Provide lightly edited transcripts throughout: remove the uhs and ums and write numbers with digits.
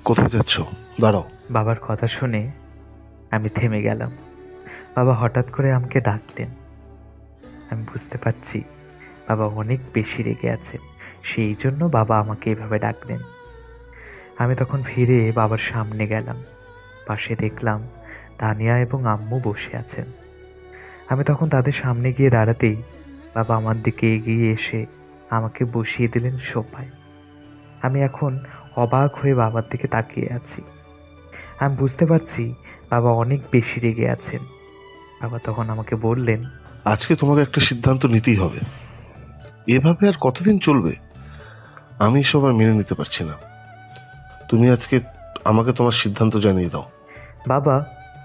কোথায় যাচ্ছ? দাঁড়াও। বাবার কথা শুনে আমি থেমে গেলাম। বাবা হঠাৎ করে আমাকে ডাকলেন। আমি বুঝতে পারছি বাবা অনেক বেশি রেগে আছেন, সেই জন্য বাবা আমাকে এভাবে ডাকলেন। আমি তখন ফিরে বাবার সামনে গেলাম। পাশে দেখলাম তানিয়া এবং আম্মু বসে আছেন। আমি তখন তাদের সামনে গিয়ে দাঁড়াতেই বাবা আমার দিকে এগিয়ে এসে আমাকে বসিয়ে দিলেন সোফায়। আমি এখন অবাক হয়ে বাবার দিকে তাকিয়ে আছি। আমি বুঝতে পারছি বাবা অনেক বেশি রেগে আছেন। বাবা তখন আমাকে বললেন, আজকে তোমাকে একটা সিদ্ধান্ত নিতেই হবে। এভাবে আর কতদিন চলবে? আমি এসব আর মেনে নিতে পারছি না। তুমি আজকে আমাকে তোমার সিদ্ধান্ত জানিয়ে দাও। বাবা,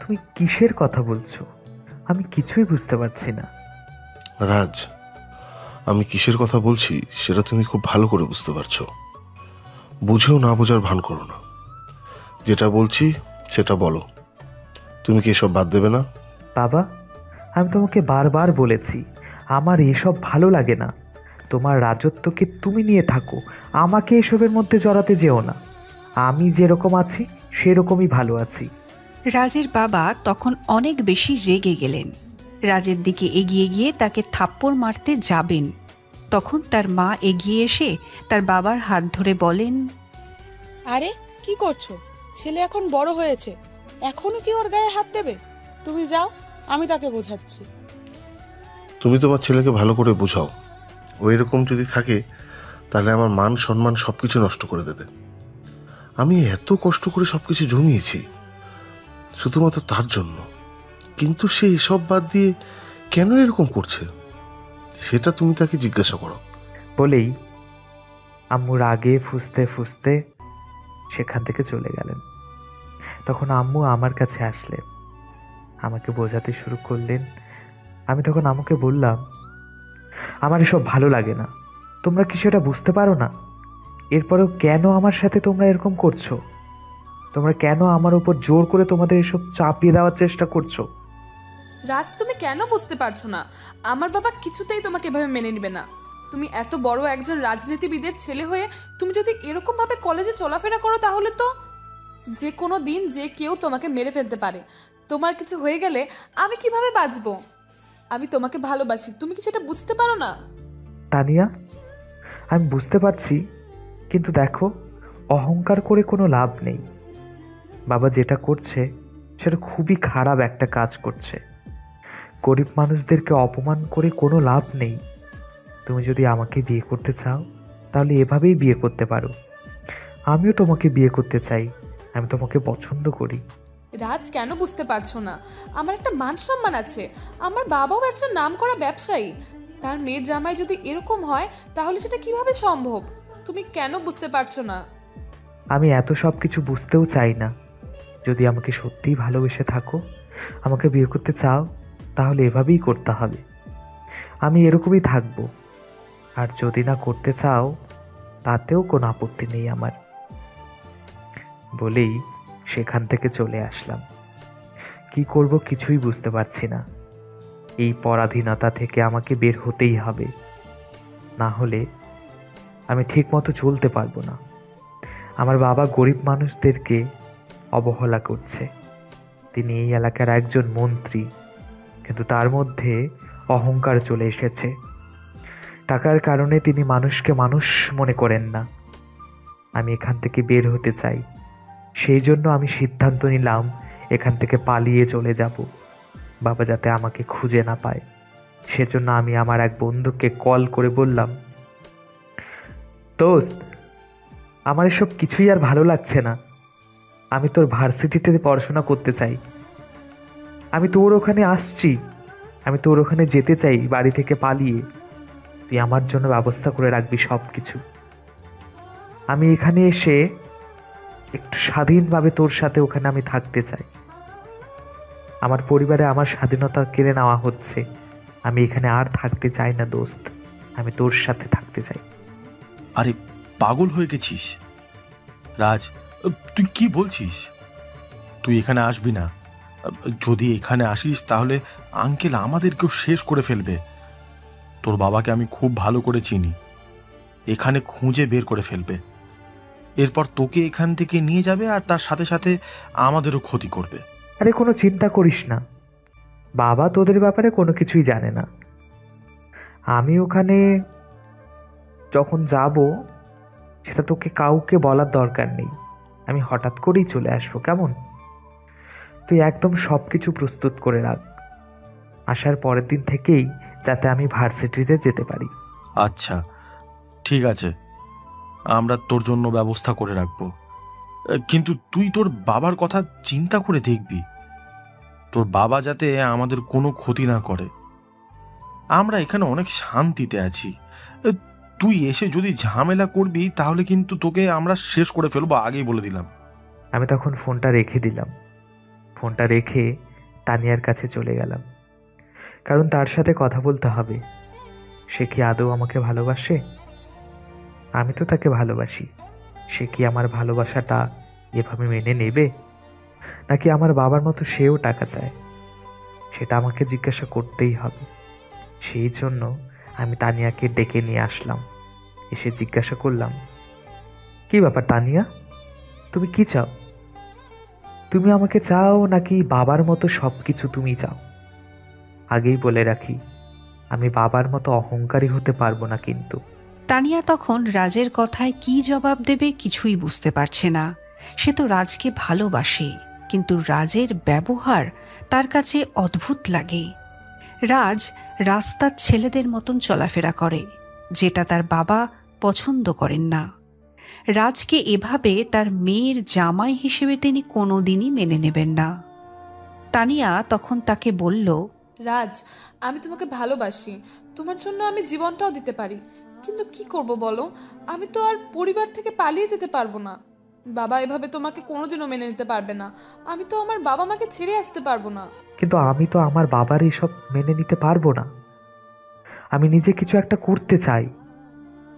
তুমি কিসের কথা বলছো? আমি কিছুই বুঝতে পারছি না। রাজ, আমি কিসের কথা বলছি সেটা তুমি খুব ভালো করে বুঝতে পারছো। বুঝেও না বোঝার ভান করো না। যেটা বলছি সেটা বলো। তুমি কি এসব বাদ দেবে না? বাবা, আমি তোমাকে বারবার বলেছি আমার এসব ভালো লাগে না। তোমার রাজত্বকে তুমি নিয়ে থাকো, আমাকে এসবের মধ্যে জড়াতে যেও না। আমি যেরকম আছি সেরকমই ভালো আছি। রাজের বাবা তখন অনেক বেশি রেগে গেলেন। রাজের দিকে এগিয়ে গিয়ে তাকে থাপ্পড় মারতে যাবেন। তখন তার মা এগিয়ে এসে তার বাবার হাত ধরে বলেন, আরে কি করছো? ছেলে এখন বড় হয়েছে, এখনো কি ওর গায়ে হাত দেবে? তুমি যাও, আমি তাকে বোঝাচ্ছি। তুমি তোমার ছেলেকে ভালো করে বোঝাও। ও এরকম যদি থাকে তাহলে আমার মান সম্মান সবকিছু নষ্ট করে দেবে। আমি এত কষ্ট করে সবকিছু জমিয়েছি শুধুমাত্র তার জন্য, কিন্তু সে এসব বাদ দিয়ে কেন এরকম করছে সেটা তুমি তাকে জিজ্ঞাসা করো। বলেই আম্মু রাগে ফুঁসতে ফুঁসতে সেখান থেকে চলে গেলেন। তখন আম্মু আমার কাছে আসলেন, আমাকে বোঝাতে শুরু করলেন। আমি তখন আম্মুকে বললাম, আমার এসব ভালো লাগে না। তোমরা কি সেটা বুঝতে পারো না? এরপরেও কেন আমার সাথে তোমরা এরকম করছো? তোমরা কেন আমার উপর জোর করে তোমাদের এসব চাপিয়ে দেওয়ার চেষ্টা করছো? রাজ, তুমি কেন বুঝতে পারছো না? আমার বাবা কিছুতেই তোমাকে এভাবে মেনে নেবে না। তুমি এত বড় একজন রাজনীতিবিদের ছেলে হয়ে তুমি যদি এরকম ভাবে কলেজে চলাফেরা করো তাহলে তো যে কোনো দিন যে কেউ তোমাকে মেরে ফেলতে পারে। তোমার কিছু হয়ে গেলে আমি কিভাবে বাঁচবো? আমি তোমাকে ভালোবাসি, তুমি কি সেটা বুঝতে পারো না? তানিয়া, আমি বুঝতে পারছি, কিন্তু দেখো, অহংকার করে কোনো লাভ নেই। বাবা যেটা করছে সেটা খুবই খারাপ একটা কাজ করছে। গরিব মানুষদেরকে অপমান করে কোনো লাভ নেই। তুমি যদি আমাকে বিয়ে করতে চাও তাহলে এভাবেই বিয়ে করতে পারো। আমিও তোমাকে বিয়ে করতে চাই, আমি তোমাকে পছন্দ করি। রাজ, কেন বুঝতে পারছো না? আমার একটা মান সম্মান আছে। আমার বাবাও একজন নামকরা ব্যবসায়ী। তার মেয়ের জামাই যদি এরকম হয় তাহলে সেটা কিভাবে সম্ভব? তুমি কেন বুঝতে পারছো না? আমি এত সব কিছু বুঝতেও চাই না। যদি আমাকে সত্যিই ভালোবেসে থাকো, আমাকে বিয়ে করতে চাও, তাহলে এভাবেই করতে হবে। আমি এরকমই থাকবো। আর যদি না করতে চাও তাতেও কোনো আপত্তি নেই আমার। বলেই সেখান থেকে চলে আসলাম। কি করব কিছুই বুঝতে পারছি না। এই পরাধীনতা থেকে আমাকে বের হতেই হবে, না হলে আমি ঠিক মতো চলতে পারবো না। আমার বাবা গরিব মানুষদেরকে অবহেলা করছে। তিনি এই এলাকার একজন মন্ত্রী, কিন্তু তার মধ্যে অহংকার চলে এসেছে। টাকার কারণে তিনি মানুষকে মানুষ মনে করেন না। আমি এখান থেকে বের হতে চাই। সেই জন্য আমি সিদ্ধান্ত নিলাম এখান থেকে পালিয়ে চলে যাব, বাবা যাতে আমাকে খুঁজে না পায়। সেজন্য আমি আমার এক বন্ধুকে কল করে বললাম, দোস্ত, আমার এসব কিছুই আর ভালো লাগছে না। আমি তোর ভার্সিটিতে পড়াশোনা করতে চাই। আমি তোর ওখানে আসছি, আমি তোর ওখানে যেতে চাই বাড়ি থেকে পালিয়ে। তুই আমার জন্য ব্যবস্থা করে রাখবি সব কিছু। আমি এখানে এসে একটু স্বাধীনভাবে তোর সাথে ওখানে আমি থাকতে চাই। আমার পরিবারে আমার স্বাধীনতা কেড়ে নেওয়া হচ্ছে। আমি এখানে আর থাকতে চাই না দোস্ত, আমি তোর সাথে থাকতে চাই। আরে পাগল হয়ে গেছিস রাজ? তুই কি বলছিস? তুই এখানে আসবি না। যদি এখানে আসিস তাহলে আঙ্কেল আমাদেরকেও শেষ করে ফেলবে। তোর বাবাকে আমি খুব ভালো করে চিনি, এখানে খুঁজে বের করে ফেলবে। এরপর তোকে এখান থেকে নিয়ে যাবে আর তার সাথে সাথে আমাদেরও ক্ষতি করবে। আরে কোনো চিন্তা করিস না, বাবা তোদের ব্যাপারে কোনো কিছুই জানে না। আমি ওখানে যখন যাব সেটা তোকে কাউকে বলার দরকার নেই, আমি হঠাৎ করেই চলে আসবো, কেমন? তুই একদম সব কিছু প্রস্তুত করে রাখ, আসার পরের দিন থেকেই যাতে আমি ভার্সিটিতে যেতে পারি। আচ্ছা ঠিক আছে, আমরা তোর জন্য ব্যবস্থা করে রাখবো, কিন্তু তুই তোর বাবার কথা চিন্তা করে দেখবি, তোর বাবা যাতে আমাদের কোনো ক্ষতি না করে। আমরা এখানে অনেক শান্তিতে আছি, তুই এসে যদি ঝামেলা করবি তাহলে কিন্তু তোকে আমরা শেষ করে ফেলবো, আগেই বলে দিলাম। আমি তখন ফোনটা রেখে দিলাম। ফোনটা রেখে তানিয়ার কাছে চলে গেলাম, কারণ তার সাথে কথা বলতে হবে। সে কি আদৌ আমাকে ভালোবাসে? আমি তো তাকে ভালোবাসি। সে কি আমার ভালোবাসাটা এভাবে মেনে নেবে, নাকি আমার বাবার মতো সেও টাকা চায়? সেটা আমাকে জিজ্ঞাসা করতেই হবে। সেই জন্য আমি তানিয়াকে ডেকে নিয়ে আসলাম। এসে জিজ্ঞাসা করলাম, কি ব্যাপার তানিয়া, তুমি কি চাও? তুমি আমাকে চাও নাকি বাবার মতো সব কিছু তুমি চাও? আগেই বলে রাখি, আমি বাবার মতো অহংকারী হতে পারবো না কিন্তু। তানিয়া তখন রাজের কথায় কি জবাব দেবে কিছুই বুঝতে পারছে না। সে তো রাজকে ভালোবাসে, কিন্তু রাজের ব্যবহার তার কাছে অদ্ভুত লাগে। রাজ রাস্তার ছেলেদের মতন চলাফেরা করে, যেটা তার বাবা পছন্দ করেন না। রাজকে এভাবে তার মেয়ের জামাই হিসেবে তিনি কোনোদিনই মেনে নেবেন না। তানিয়া তখন তাকে বলল, রাজ, আমি তোমাকে ভালোবাসি, তোমার জন্য আমি জীবনটাও দিতে পারি, কিন্তু কি করব বলো, আমি তো আর পরিবার থেকে পালিয়ে যেতে পারবো না। বাবা এভাবে তোমাকে কোনোদিনও মেনে নিতে পারবে না। আমি তো আমার বাবা মাকে ছেড়ে আসতে পারবো না। কিন্তু আমি তো আমার বাবার এসব মেনে নিতে পারবো না। আমি নিজে কিছু একটা করতে চাই।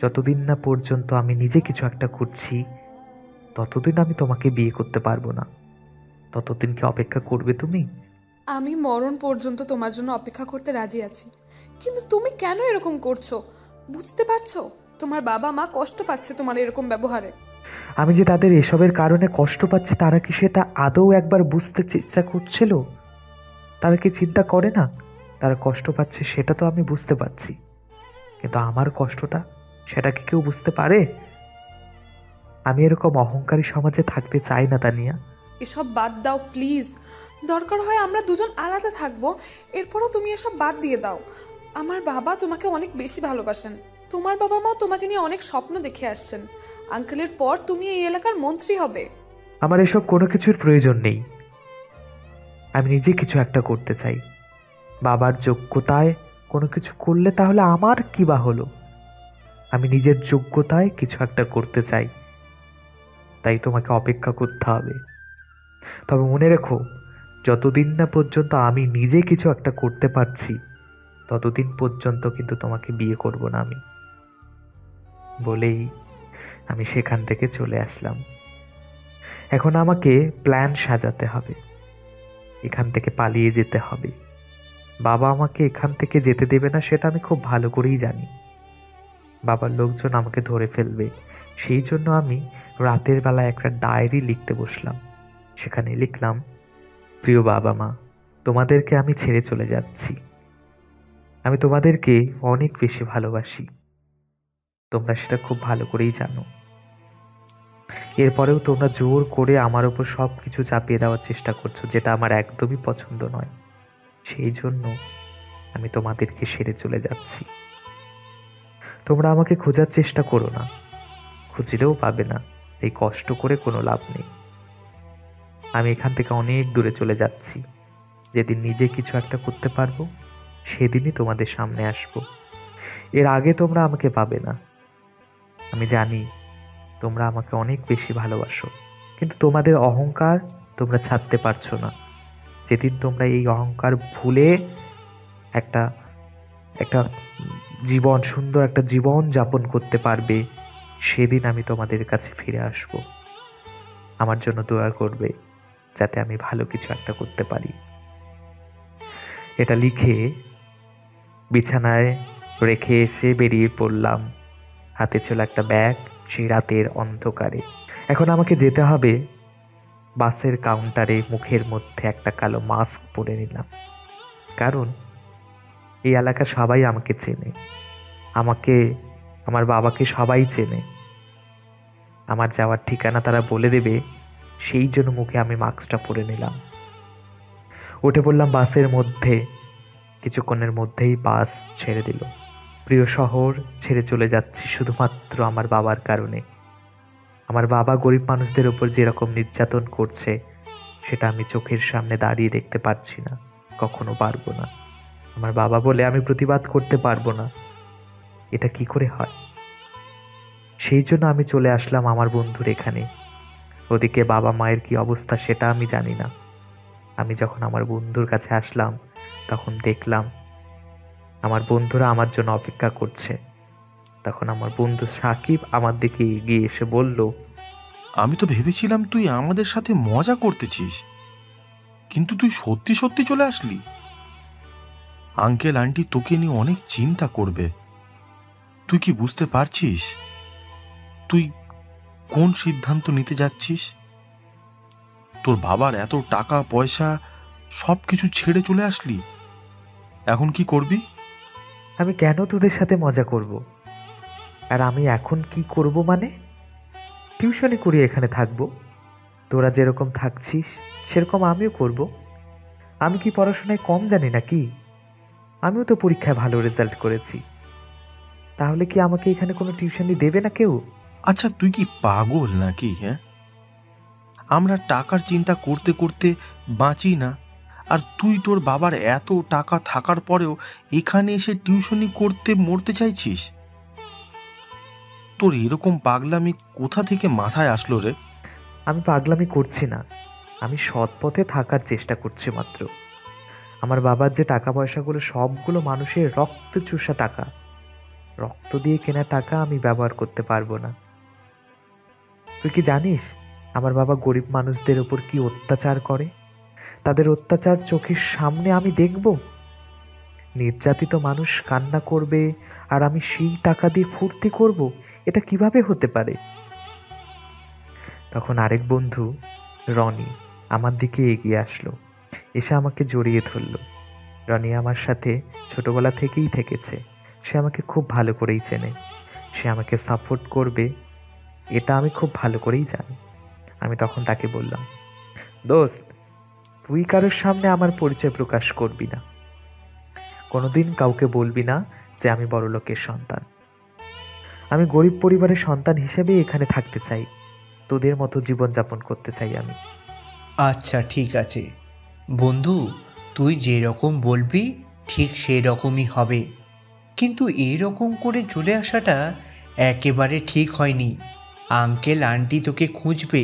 যতদিন না পর্যন্ত আমি নিজে কিছু একটা করছি, ততদিন আমি তোমাকে বিয়ে করতে পারবো না। ততদিন কি অপেক্ষা করবে তুমি? আমি মরণ পর্যন্ত তোমার জন্য অপেক্ষা করতে রাজি আছি, কিন্তু তুমি কেন এরকম করছো? বুঝতে পারছো তোমার বাবা মা কষ্ট পাচ্ছে তোমার এরকম ব্যবহারে? আমি যে তাদের এসবের কারণে কষ্ট পাচ্ছি, তারা কি সেটা আদৌ একবার বুঝতে চেষ্টা করছিল? তারা কি চিন্তা করে না তারা কষ্ট পাচ্ছে? সেটা তো আমি বুঝতে পারছি, কিন্তু আমার কষ্টটা সেটা কি কেউ বুঝতে পারে? আমি এরকম অহংকারী সমাজে থাকতে চাই না তানিয়া। এসব বাদ দাও প্লিজ। দরকার হয় আমরা দুজন আলাদা থাকবো, এরপরও তুমি এসব বাদ দিয়ে দাও। আমার বাবা তোমাকে অনেক বেশি ভালোবাসেন। তোমার বাবা মাও তোমাকে নিয়ে অনেক স্বপ্ন দেখে আসছেন। আঙ্কেলের পর তুমি এই এলাকার মন্ত্রী হবে। আমার এসব কোনো কিছুর প্রয়োজন নেই। আমি নিজে কিছু একটা করতে চাই। বাবার যোগ্যতায় কোনো কিছু করলে তাহলে আমার কি বা হলো? আমি নিজের যোগ্যতায় কিছু একটা করতে চাই, তাই তোমাকে অপেক্ষা করতে হবে। তবে মনে রেখো, যতদিন না পর্যন্ত আমি নিজে কিছু একটা করতে পারছি, ততদিন পর্যন্ত কিন্তু তোমাকে বিয়ে করব না আমি। বলেই আমি সেখান থেকে চলে আসলাম। এখন আমাকে প্ল্যান সাজাতে হবে, এখান থেকে পালিয়ে যেতে হবে। বাবা আমাকে এখান থেকে যেতে দেবে না, সেটা আমি খুব ভালো করেই জানি। বাবার লোকজন আমাকে ধরে ফেলবে। সেই জন্য আমি রাতের বেলা একটা ডায়েরি লিখতে বসলাম। সেখানে লিখলাম, প্রিয় বাবা মা, তোমাদেরকে আমি ছেড়ে চলে যাচ্ছি। আমি তোমাদেরকে অনেক বেশি ভালোবাসি, তোমরা সেটা খুব ভালো করেই জানো। এরপরেও তোমরা জোর করে আমার উপর সব কিছু চাপিয়ে দেওয়ার চেষ্টা করছো, যেটা আমার একদমই পছন্দ নয়। সেই জন্য আমি তোমাদেরকে ছেড়ে চলে যাচ্ছি। তোমরা আমাকে খোঁজার চেষ্টা করো না, খুঁজলেও পাবে না। এই কষ্ট করে কোনো লাভ নেই। আমি এখান থেকে অনেক দূরে চলে যাচ্ছি। যেদিন নিজে কিছু একটা করতে পারবো, সেদিনই তোমাদের সামনে আসব। এর আগে তোমরা আমাকে পাবে না। আমি জানি তোমরা আমাকে অনেক বেশি ভালোবাসো, কিন্তু তোমাদের অহংকার তোমরা ছাড়তে পারছো না। যেদিন তোমরা এই অহংকার ভুলে একটা একটা জীবন, সুন্দর একটা জীবন যাপন করতে পারবে, সেদিন আমি তোমাদের কাছে ফিরে আসব। আমার জন্য দোয়া করবে, যাতে আমি ভালো কিছু একটা করতে পারি। এটা লিখে বিছানায় রেখে এসে বেরিয়ে পড়লাম। হাতে ছিল একটা ব্যাগ, সেই রাতের অন্ধকারে। এখন আমাকে যেতে হবে বাসের কাউন্টারে। মুখের মধ্যে একটা কালো মাস্ক পরে নিলাম, কারণ এই এলাকার সবাই আমাকে চেনে, আমাকে, আমার বাবাকে সবাই চেনে। আমার যাওয়ার ঠিকানা তারা বলে দেবে, সেই জন্য মুখে আমি মাস্কটা পরে নিলাম। উঠে পড়লাম বাসের মধ্যে। কিছুক্ষণের মধ্যেই বাস ছেড়ে দিল। প্রিয় শহর ছেড়ে চলে যাচ্ছি শুধুমাত্র আমার বাবার কারণে। আমার বাবা গরিব মানুষদের উপর যেরকম নির্যাতন করছে, সেটা আমি চোখের সামনে দাঁড়িয়ে দেখতে পারছি না, কখনো পারবো না। আমার বাবা বলে আমি প্রতিবাদ করতে পারবো না, এটা কি করে হয়? সেই জন্য আমি চলে আসলাম আমার বন্ধুর এখানে। ওদিকে বাবা মায়ের কি অবস্থা সেটা আমি জানি না। আমি যখন আমার বন্ধুর কাছে আসলাম, তখন দেখলাম আমার বন্ধুরা আমার জন্য অপেক্ষা করছে। তখন আমার বন্ধু সাকিব আমার দিকে এগিয়ে এসে বলল, আমি তো ভেবেছিলাম তুই আমাদের সাথে মজা করতেছিস, কিন্তু তুই সত্যি সত্যি চলে আসলি। আঙ্কেল আন্টি তোকে নিয়ে অনেক চিন্তা করবে। তুই কি বুঝতে পারছিস তুই কোন সিদ্ধান্ত নিতে যাচ্ছিস? তোর বাবার এত টাকা পয়সা সব কিছু ছেড়ে চলে আসলি, এখন কি করবি? আমি কেন তোদের সাথে মজা করব? আর আমি এখন কি করব মানে? টিউশনি করে এখানে থাকবো। তোরা যেরকম থাকছিস সেরকম আমিও করব। আমি কি পড়াশোনায় কম জানি নাকি? আমিও তো পরীক্ষায় ভালো রেজাল্ট করেছি। তাহলে কি আমাকে এখানে কোনো টিউশনি দেবে না কেউ? আচ্ছা, তুই কি পাগল নাকি? হ্যাঁ, আমরা টাকার চিন্তা করতে করতে বাঁচি না, আর তুই তোর বাবার এত টাকা থাকার পরেও এখানে এসে টিউশনি করতে মরতে চাইছিস? তোর এরকম পাগলামি কোথা থেকে মাথায় আসলো রে? আমি পাগলামি করছি না, আমি সৎ পথে থাকার চেষ্টা করছি মাত্র। আমার বাবার যে টাকা পয়সাগুলো সবগুলো মানুষের রক্ত চুষা টাকা, রক্ত দিয়ে কেনা টাকা আমি ব্যবহার করতে পারবো না। তুই কি জানিস আমার বাবা গরিব মানুষদের উপর কি অত্যাচার করে? তাদের অত্যাচার চোখের সামনে আমি দেখব। নির্যাতিত মানুষ কান্না করবে আর আমি সেই টাকা দিয়ে ফুর্তি করব? এটা কিভাবে হতে পারে? তখন আরেক বন্ধু রনি আমার দিকে এগিয়ে আসলো, এসে আমাকে জড়িয়ে ধরল। রনি আমার সাথে ছোটবেলা থেকেই থেকেছে, সে আমাকে খুব ভালো করেই চেনে, সে আমাকে সাপোর্ট করবে এটা আমি খুব ভালো করেই জানি। আমি তখন তাকে বললাম, দোস্ত, তুই কারোর সামনে আমার পরিচয় প্রকাশ করবি না, কোনোদিন কাউকে বলবি না যে আমি বড়লোকের সন্তান। আমি গরিব পরিবারের সন্তান হিসেবে এখানে থাকতে চাই, তোদের মতো জীবনযাপন করতে চাই আমি। আচ্ছা ঠিক আছে বন্ধু, তুই যেরকম বলবি ঠিক সেই রকমই হবে, কিন্তু এরকম করে চলে আসাটা একেবারে ঠিক হয়নি। আঙ্কেল আন্টি তোকে খুঁজবে,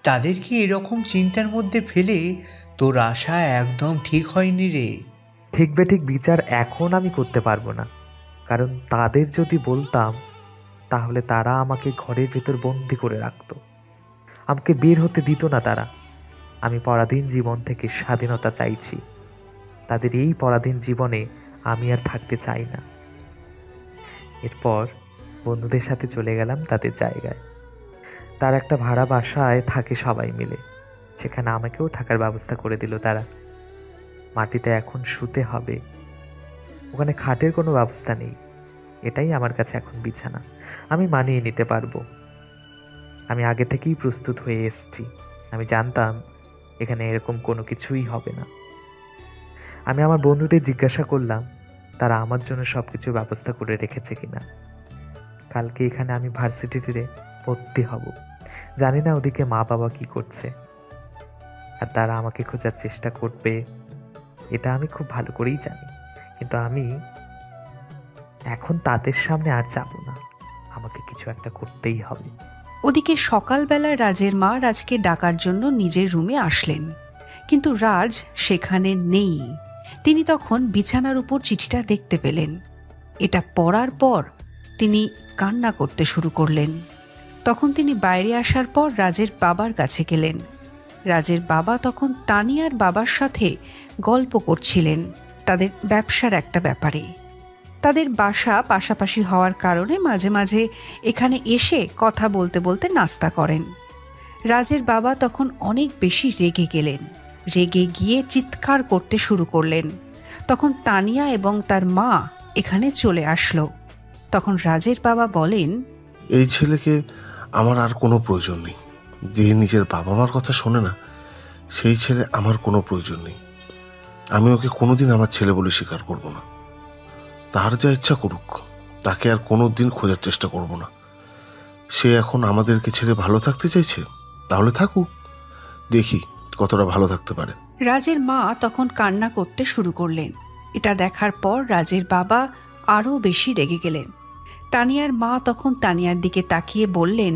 তাদেরকে এরকম চিন্তার মধ্যে ফেলে তোর আসা একদম ঠিক হয়নি রে। ঠিক বেঠিক বিচার এখন আমি করতে পারবো না, কারণ তাদের যদি বলতাম তাহলে তারা আমাকে ঘরের ভেতর বন্দি করে রাখতো, আমাকে বের হতে দিত না তারা। আমি পরাধীন জীবন থেকে স্বাধীনতা চাইছি, তাদের এই পরাধীন জীবনে আমি আর থাকতে চাই না। এরপর বন্ধুদের সাথে চলে গেলাম তাদের জায়গায়। তার একটা ভাড়া বাসায় থাকে সবাই মিলে, সেখানে আমাকেও থাকার ব্যবস্থা করে দিল তারা। মাটিতে এখন শুতে হবে, ওখানে খাটের কোনো ব্যবস্থা নেই, এটাই আমার কাছে এখন বিছানা। আমি মানিয়ে নিতে পারবো, আমি আগে থেকেই প্রস্তুত হয়ে এসেছি। আমি জানতাম এখানে এরকম কোনো কিছুই হবে না। আমি আমার বন্ধুদের জিজ্ঞাসা করলাম তারা আমার জন্য সব কিছু ব্যবস্থা করে রেখেছে কিনা। কালকে এখানে আমি ভার্সিটিতে ভর্তি হব, জানি না ওদিকে মা বাবা কি করছে, আর তারা আমাকে খোঁজার চেষ্টা করবে এটা আমি খুব ভালো করেই জানি। কিন্তু আমি এখন তাদের সামনে আর যাব না, আমাকে কিছু একটা করতেই হবে। ওদিকে সকালবেলা রাজের মা রাজকে ডাকার জন্য নিজের রুমে আসলেন, কিন্তু রাজ সেখানে নেই। তিনি তখন বিছানার উপর চিঠিটা দেখতে পেলেন। এটা পড়ার পর তিনি কান্না করতে শুরু করলেন। তখন তিনি বাইরে আসার পর রাজের বাবার কাছে গেলেন। রাজের বাবা তখন তানিয়ার বাবার সাথে গল্প করছিলেন তাদের ব্যবসার একটা ব্যাপারে। তাদের বাসা পাশাপাশি হওয়ার কারণে মাঝে মাঝে এখানে এসে কথা বলতে বলতে নাস্তা করেন। রাজের বাবা তখন অনেক বেশি রেগে গেলেন। রেগে গিয়ে চিৎকার করতে শুরু করলেন। তখন তানিয়া এবং তার মা এখানে চলে আসলো। তখন রাজের বাবা বলেন, এই ছেলেকে আমার আর কোনো প্রয়োজন নেই। যে নিজের বাবা মার কথা শোনে না, সেই ছেলে আমার কোনো প্রয়োজন নেই। আমি ওকে কোনোদিন আমার ছেলে বলে স্বীকার করব না। তার যা ইচ্ছা করুক, তাকে আর কোনো দিন খোঁজার চেষ্টা করব না। সে এখন আমাদেরকে ছেড়ে ভালো থাকতে চাইছে, তাহলে থাকুক, দেখি কতটা ভালো থাকতে পারে। রাজের মা তখন কান্না করতে শুরু করলেন। এটা দেখার পর রাজের বাবা আরও বেশি রেগে গেলেন। তানিয়ার মা তখন তানিয়ার দিকে তাকিয়ে বললেন,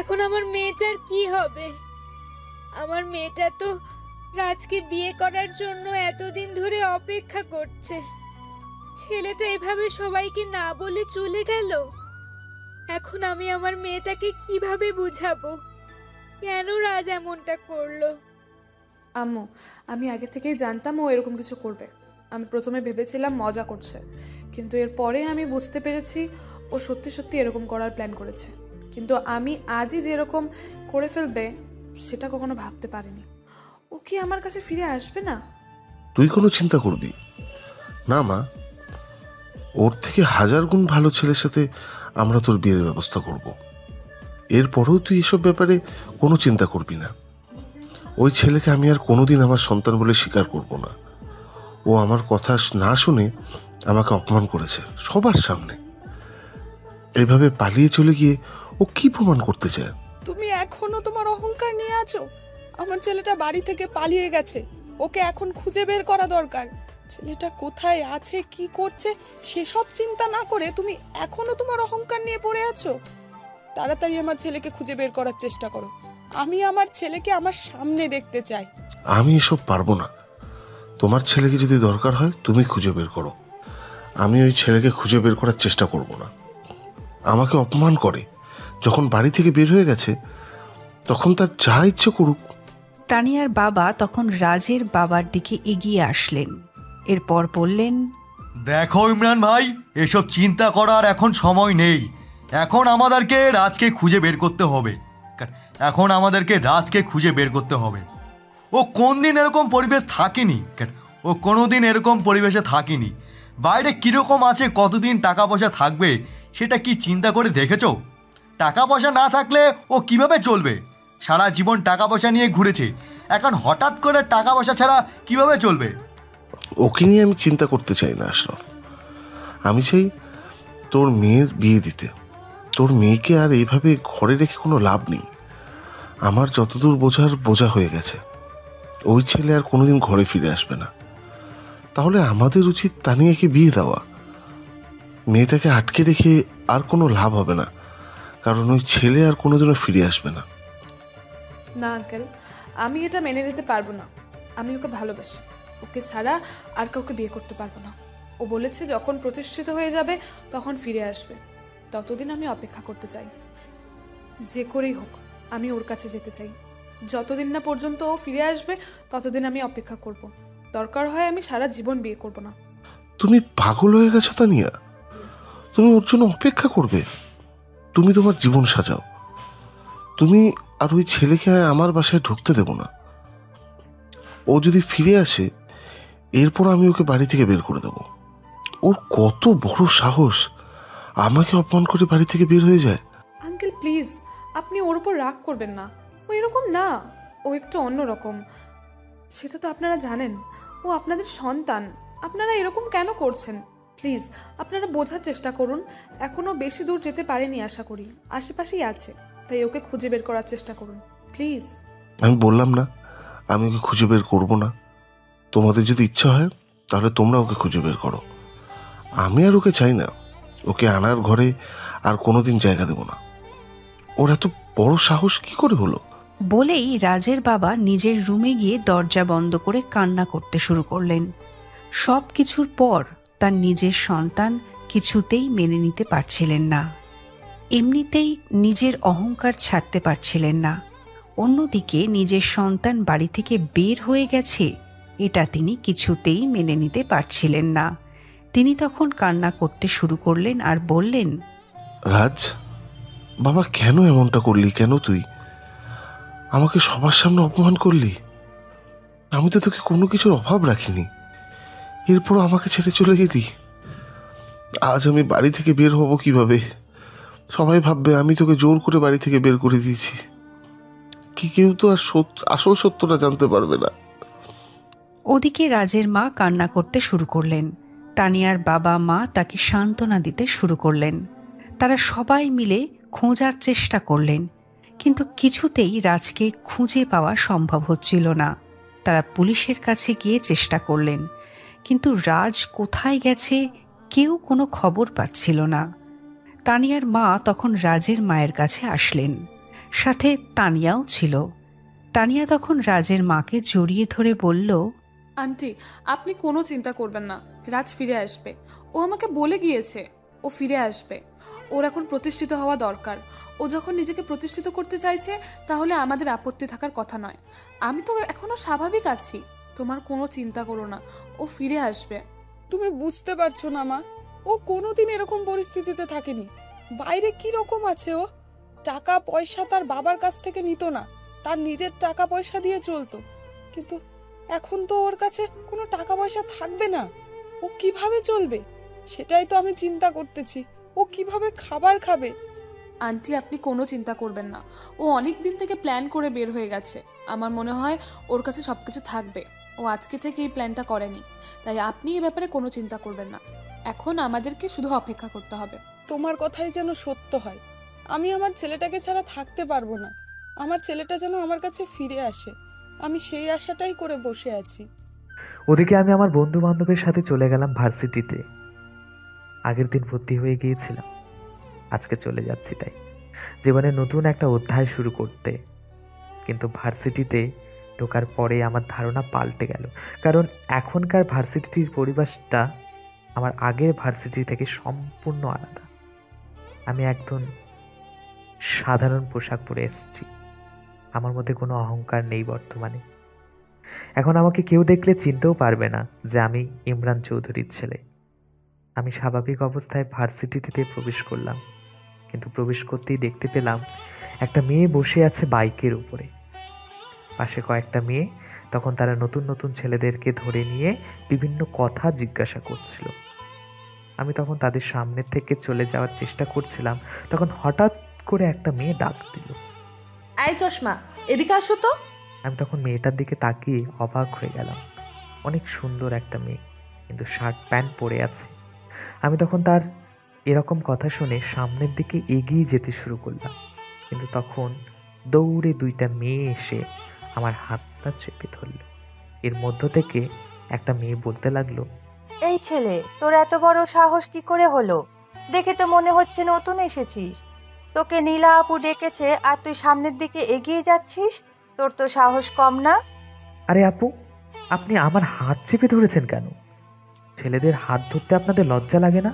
এখন আমার মেয়েটার কি হবে? আমার মেয়েটা তো রাজকে বিয়ে করার জন্য এতদিন ধরে অপেক্ষা করছে। ছেলেটা এভাবে সবাইকে না বলে চলে গেল। এখন আমি আমার মেয়েটাকে কিভাবে বুঝাবো কেন রাজ এমনটা করলো? আম্মু, আমি আগে থেকেই জানতাম ও এরকম কিছু করবে। আমি প্রথমে ভেবেছিলাম মজা করছে, কিন্তু এরপরে আমি বুঝতে পেরেছি ও সত্যি সত্যি এরকম করার প্ল্যান করেছে। কিন্তু আমি আজই যেরকম করে ফেলবে সেটা কখনো ভাবতে পারিনি। ও কি আমার কাছে ফিরে আসবে না? তুই কোনো চিন্তা করবি না মা। ওর থেকে 1000 গুণ ভালো ছেলের সাথে আমরা তোর বিয়ের ব্যবস্থা করব। এরপরেও তুই এসব ব্যাপারে কোনো চিন্তা করবি না। ওই ছেলেকে আমি আর কোনোদিন আমার সন্তান বলে স্বীকার করব না। ও আমার কথা না শুনে আমাকে অপমান করেছে সবার সামনে। এভাবে পালিয়ে চলে গিয়ে ও কি প্রমাণ করতে চায়? তুমি এখনো তোমার অহংকার নিয়ে আছো। আমার ছেলেটা বাড়ি থেকে পালিয়ে গেছে, ওকে এখন খুঁজে বের করা দরকার। ছেলেটা কোথায় আছে, কি করছে সেসব চিন্তা না করে তুমি এখনো তোমার অহংকার নিয়ে পড়ে আছো। তাড়াতাড়ি আমার ছেলেকে খুঁজে বের করার চেষ্টা করো। আমি আমার ছেলেকে আমার সামনে দেখতে চাই। আমি এসব পারবো না। তোমার ছেলেকে যদি দরকার হয় তুমি খুঁজে বের করো। আমি ওই ছেলেকে খুঁজে বের করার চেষ্টা করব না। আমাকে অপমান করে যখন বাড়ি থেকে বের হয়ে গেছে, তখন তার যা ইচ্ছে করুক। তানিয়ার বাবা তখন রাজের বাবার দিকে এগিয়ে আসলেন। এরপর বললেন, দেখো ইমরান ভাই, এসব চিন্তা করার এখন সময় নেই। এখন আমাদেরকে রাজকে খুঁজে বের করতে হবে। ও কোন দিন এরকম পরিবেশ থাকেনি। ও কোনোদিন এরকম পরিবেশে থাকেনি। বাইরে কীরকম আছে, কতদিন টাকা পয়সা থাকবে সেটা কি চিন্তা করে দেখেছো? টাকা পয়সা না থাকলে ও কিভাবে চলবে? সারা জীবন টাকা পয়সা নিয়ে ঘুরেছে, এখন হঠাৎ করে টাকা পয়সা ছাড়া কিভাবে চলবে? ওকে নিয়ে আমি চিন্তা করতে চাই না আশরাফ। আমি চাই তোর মেয়ের বিয়ে দিতে। তোর মেয়েকে আর এইভাবে ঘরে রেখে কোনো লাভ নেই। আমার যতদূর বোঝার বোঝা হয়ে গেছে। ওই ছেলে আর কোনোদিন ঘরে ফিরে আসবে না। তাহলে আমাদের উচিত তানিয়াকে বিয়ে দেওয়া। মেয়েটাকে আটকে রেখে আর কোনো লাভ হবে না, কারণ ওই ছেলে আর কোনোদিনও ফিরে আসবে না। না আঙ্কেল, আমি এটা মেনে নিতে পারবো না। আমি ওকে ভালোবাসি। ওকে ছাড়া আর কাউকে বিয়ে করতে পারবো না। ও বলেছে যখন প্রতিষ্ঠিত হয়ে যাবে তখন ফিরে আসবে। ততদিন আমি অপেক্ষা করতে চাই। যে করেই হোক আমি ওর কাছে যেতে চাই। যতদিন না পর্যন্ত ও ফিরে আসবে ততদিন আমি অপেক্ষা করব। দরকার হয় আমি সারা জীবন বিয়ে করব না। তুমি পাগল হয়ে গেছো তানিয়া? তুমি ওর জন্য অপেক্ষা করবে? তুমি তোমার জীবন সাজাও। তুমি আর ওই ছেলেকে আমার বাসায় ঢুকতে দেব না। ও যদি ফিরে আসে এরপর আমি ওকে বাড়ি থেকে বের করে দেব। ওর কত বড় সাহস আমাকে অপমান করে বাড়ি থেকে বের হয়ে যায়। আঙ্কেল প্লিজ, আপনি ওর উপর রাগ করবেন না। ও এরকম না, ও একটু অন্যরকম। সেটা তো আপনারা জানেন। ও আপনাদের সন্তান। আপনারা এরকম কেন করছেন? প্লিজ আপনারা বোঝার চেষ্টা করুন। এখনও বেশি দূর যেতে পারেনি আশা করি। আশেপাশেই আছে, তাই ওকে খুঁজে বের করার চেষ্টা করুন প্লিজ। আমি বললাম না আমি ওকে খুঁজে বের করব না। তোমাদের যদি ইচ্ছা হয় তাহলে তোমরা ওকে খুঁজে বের করো। আমি আর ওকে চাই না। ওকে আনার ঘরে আর কোনোদিন জায়গা দেব না। ওর এত বড় সাহস কি করে হলো? বলেই রাজের বাবা নিজের রুমে গিয়ে দরজা বন্ধ করে কান্না করতে শুরু করলেন। সব কিছুর পর তার নিজের সন্তান কিছুতেই মেনে নিতে পারছিলেন না। এমনিতেই নিজের অহংকার ছাড়তে পারছিলেন না। অন্যদিকে নিজের সন্তান বাড়ি থেকে বের হয়ে গেছে, এটা তিনি কিছুতেই মেনে নিতে পারছিলেন না। তিনি তখন কান্না করতে শুরু করলেন আর বললেন, রাজ, বাবা কেন এমনটা করলি? কেন তুই আমাকে সবার সামনে অপমান করলি? আমি তো তোকে কোনো কিছুর অভাব রাখিনি, এরপর আমাকে ছেড়ে চলে গেলি। আজ আমি বাড়ি থেকে বের হব কিভাবে? সবাই ভাববে আমি তোকে জোর করে বাড়ি থেকে বের করে দিয়েছি। কেউ তো আর আসল সত্যটা জানতে পারবে না। ওদিকে রাজের মা কান্না করতে শুরু করলেন। তানিয়ার বাবা মা তাকে সান্ত্বনা দিতে শুরু করলেন। তারা সবাই মিলে খোঁজার চেষ্টা করলেন, কিন্তু কিছুতেই রাজকে খুঁজে পাওয়া সম্ভব হচ্ছিল না। তারা পুলিশের কাছে গিয়ে চেষ্টা করলেন, কিন্তু রাজ কোথায় গেছে কেউ কোনো খবর পাচ্ছিল না। তানিয়ার মা তখন রাজের মায়ের কাছে আসলেন, সাথে তানিয়াও ছিল। তানিয়া তখন রাজের মাকে জড়িয়ে ধরে বলল, আন্টি, আপনি কোনো চিন্তা করবেন না, রাজ ফিরে আসবে। ও আমাকে বলে গিয়েছে ও ফিরে আসবে। ওর এখন প্রতিষ্ঠিত হওয়া দরকার। ও যখন নিজেকে প্রতিষ্ঠিত করতে চাইছে তাহলে আমাদের আপত্তি থাকার কথা নয়। আমি তো এখনো স্বাভাবিক আছি, তোমার কোনো চিন্তা করো না, ও ফিরে আসবে। তুমি বুঝতে পারছো না মা, ও কোনোদিন এরকম পরিস্থিতিতে থাকেনি। বাইরে কি রকম আছে ও? টাকা পয়সা তার বাবার কাছ থেকে নিত না, তার নিজের টাকা পয়সা দিয়ে চলতো। কিন্তু এখন তো ওর কাছে কোনো টাকা পয়সা থাকবে না, ও কিভাবে চলবে? সেটাই তো আমি চিন্তা করতেছি, ও কিভাবে খাবার খাবে। আন্টি, আপনি কোনো চিন্তা করবেন না, ও অনেক দিন থেকে প্ল্যান করে বের হয়ে গেছে। আমার মনে হয় ওর কাছে সব কিছু থাকবে। ও আজকে থেকে এই প্ল্যানটা করেনি, তাই আপনি এ ব্যাপারে কোনো চিন্তা করবেন না। এখন আমাদেরকে শুধু অপেক্ষা করতে হবে। তোমার কথাই যেন সত্য হয়। আমি আমার ছেলেটাকে ছাড়া থাকতে পারবো না। আমার ছেলেটা যেন আমার কাছে ফিরে আসে, আমি সেই আশাটাই করে বসে আছি। ওদিকে আমি আমার বন্ধু বান্ধবের সাথে চলে গেলাম ভার্সিটিতে। আগের দিন ভর্তি হয়ে গিয়েছিলাম, আজকে চলে যাচ্ছি তাই জীবনে নতুন একটা অধ্যায় শুরু করতে। কিন্তু ভার্সিটিতে ঢোকার পরে আমার ধারণা পাল্টে গেল, কারণ এখনকার ভার্সিটির পরিবেশটা আমার আগের ভার্সিটি থেকে সম্পূর্ণ আলাদা। আমি একদম সাধারণ পোশাক পরে এসেছি, আমার মধ্যে কোনো অহংকার নেই বর্তমানে। এখন আমাকে কেউ দেখলে চিনতেও পারবে না যে আমি ইমরান চৌধুরীর ছেলে। আমি স্বাভাবিক অবস্থায় ভার্সিটিতে প্রবেশ করলাম, কিন্তু প্রবেশ করতেই দেখতে পেলাম একটা মেয়ে বসে আছে বাইকের উপরে, পাশে কয়েকটা মেয়ে। তখন তারা নতুন নতুন ছেলেদেরকে ধরে নিয়ে বিভিন্ন কথা জিজ্ঞাসা করছিল। আমি তখন তাদের সামনে থেকে চলে যাওয়ার চেষ্টা করছিলাম, তখন হঠাৎ করে একটা মেয়ে ডাক দিল, এই চশমা, এদিকে আসো তো। আমি তখন মেয়েটার দিকে তাকিয়ে অবাক হয়ে গেলাম। অনেক সুন্দর একটা মেয়ে, কিন্তু শার্ট প্যান্ট পরে আছে। আমি তখন তার এরকম কথা শুনে সামনের দিকে এগিয়ে যেতে শুরু করলাম, কিন্তু তখন দৌড়ে দুইটা মেয়ে এসে আমার হাতটা চেপে ধরল। এর মধ্য থেকে একটা মেয়ে বলতে লাগলো, এই ছেলে, তোর এত বড় সাহস কি করে হলো? দেখে তো মনে হচ্ছে নতুন এসেছিস। তোকে নীলা আপু ডেকেছে আর তুই সামনের দিকে এগিয়ে যাচ্ছিস, তোর তো সাহস কম না? আরে আপু, আপনি আমার হাত চেপে ধরেছেন কেন? ছেলেদের হাত ধরতে আপনাদের লজ্জা লাগে না?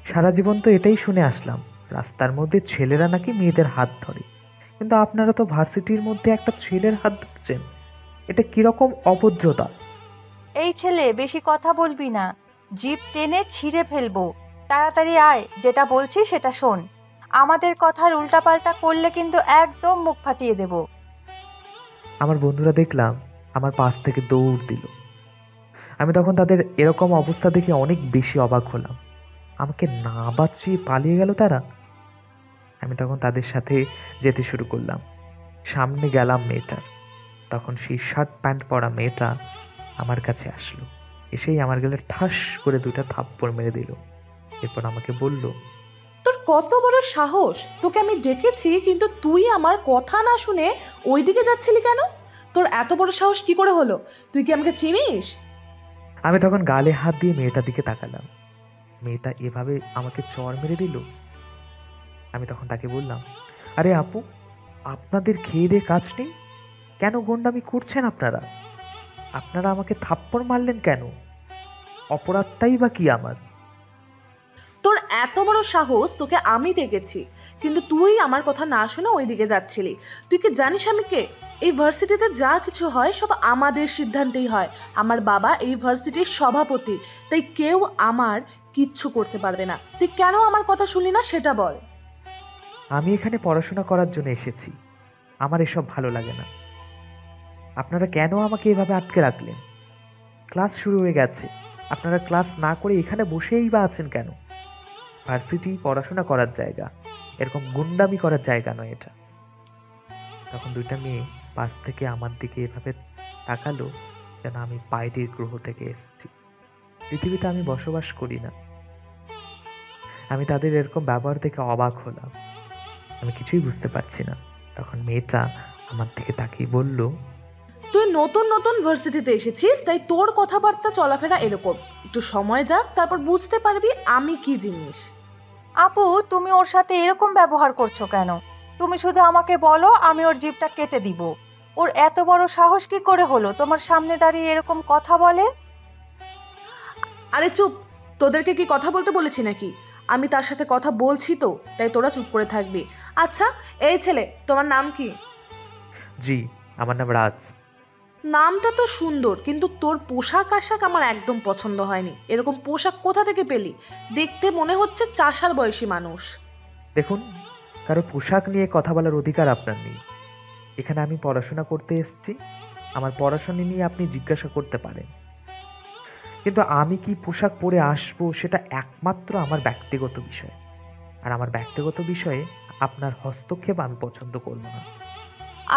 সারা জীবন তো এটাই শুনে আসলাম, রাস্তার মধ্যে ছেলেরা নাকি মেয়েদের হাত ধরে, কিন্তু আপনারা তো ভার্সিটির মধ্যে একটা ছেলের হাত ধরছেন। এটা কিরকম অভদ্রতা! এই ছেলে, বেশি কথা বলবি না, জিভ টেনে ছিঁড়ে ফেলবো। তাড়াতাড়ি আয়, যেটা বলছি সেটা শোন। আমাদের কথার উল্টাপাল্টা করলে কিন্তু একদম মুখ ফাটিয়ে দেব। আমার বন্ধুরা দেখলাম আমার পাশ থেকে দৌড় দিল। আমি তখন তাদের এরকম অবস্থা দেখে অনেক বেশি অবাক হলাম। আমাকে না বাঁচিয়ে পালিয়ে গেল তারা। আমি তখন তাদের সাথে যেতে শুরু করলাম। সামনে গেলাম মেয়েটার, তখন সেই শার্ট প্যান্ট পরা মেয়েটা আমার কাছে আসলো। এসেই আমার গালে ঠাস করে দুটা থাপ্পড় মেরে দিল। এরপর আমাকে বলল, তোর কত বড় সাহস! তোকে আমি ডেকেছি, কিন্তু তুই আমার কথা না শুনে ওইদিকে যাচ্ছিলি কেন? তোর এত বড় সাহস কি করে হলো? তুই কি আমাকে চিনিস? আমি তখন গালে হাত দিয়ে মেয়েটার দিকে তাকালাম। মেয়েটা এভাবে আমাকে চড় মেরে দিল। আমি তখন তাকে বললাম, আরে আপু, আপনাদের খেয়ে দিয়ে কাজ নেই? কেন গোন্ডামি করছেন আপনারা? আপনারা আমাকে থাপ্পড় মারলেন কেন? অপরাধটাই বা কি আমার? তোর এত বড় সাহস! তোকে আমি ডেকেছি, কিন্তু তুই আমার কথা না শুনে ওইদিকে যাচ্ছিলি। তুই কি জানিস আমি কে? এই ভার্সিটিতে যা কিছু হয় সব আমাদের সিদ্ধান্তেই হয়। আমার বাবা এই ভার্সিটির সভাপতি, তাই কেউ আমার কিচ্ছু করতে পারবে না। তুই কেন আমার কথা শুনলি না সেটা বল। আমি এখানে পড়াশোনা করার জন্য এসেছি, আমার এসব ভালো লাগে না। আপনারা কেন আমাকে এভাবে আটকে রাখলেন? ক্লাস শুরু হয়ে গেছে, আপনারা ক্লাস না করে এখানে বসেই বা আছেন কেন? ভার্সিটি পড়াশোনা করার জায়গা, এরকম গুন্ডামি করার জায়গা নয় এটা। তখন দুইটা মেয়ে পাশ থেকে আমার দিকে এভাবে তাকালো যেন আমি বাইরের গ্রহ থেকে এসেছি, পৃথিবীতে আমি বসবাস করি না। আমি তাদের এরকম ব্যবহার দেখে অবাক হলাম, আমি কিছুই বুঝতে পারছি না। তখন মেয়েটা আমার দিকে তাকিয়ে বলল, তুই নতুন নতুন ভার্সিটিতে এসেছিস, তাই তোর কথাবার্তা চলাফেরা এরকম। একটু সময় যাক, তারপর বুঝতে পারবি আমি কি জিনিস। আপু, তুমি ওর সাথে এরকম ব্যবহার করছো কেন? তুমি শুধু আমাকে বলো, আমি ওর জিভটা কেটে দিব। ওর এত বড় সাহস কি করে হলো তোমার সামনে দাঁড়িয়ে এরকম কথা বলে? আরে চুপ, তোদেরকে কি কথা বলতে বলেছি নাকি? আমি তার সাথে কথা বলছি তো, তাই তোরা চুপ করে থাকবি। আচ্ছা এই ছেলে, তোমার নাম কি? জি, আমার নাম রাজ। নামটা তো সুন্দর, কিন্তু তোর পোশাক আশাক আমার একদম পছন্দ হয়নি। এরকম পোশাক কোথা থেকে পেলি? দেখতে মনে হচ্ছে চাষার বয়সী মানুষ। দেখুন, কারো পোশাক নিয়ে কথা বলার অধিকার আপনার নেই। এখানে আমি পড়াশোনা করতে এসেছি, আমার পড়াশোনা নিয়ে আপনি জিজ্ঞাসা করতে পারেন, কিন্তু আমি কি পোশাক পরে আসবো সেটা একমাত্র আমার ব্যক্তিগত বিষয়। আর আমার ব্যক্তিগত বিষয়ে আপনার হস্তক্ষেপ আমি পছন্দ করব না।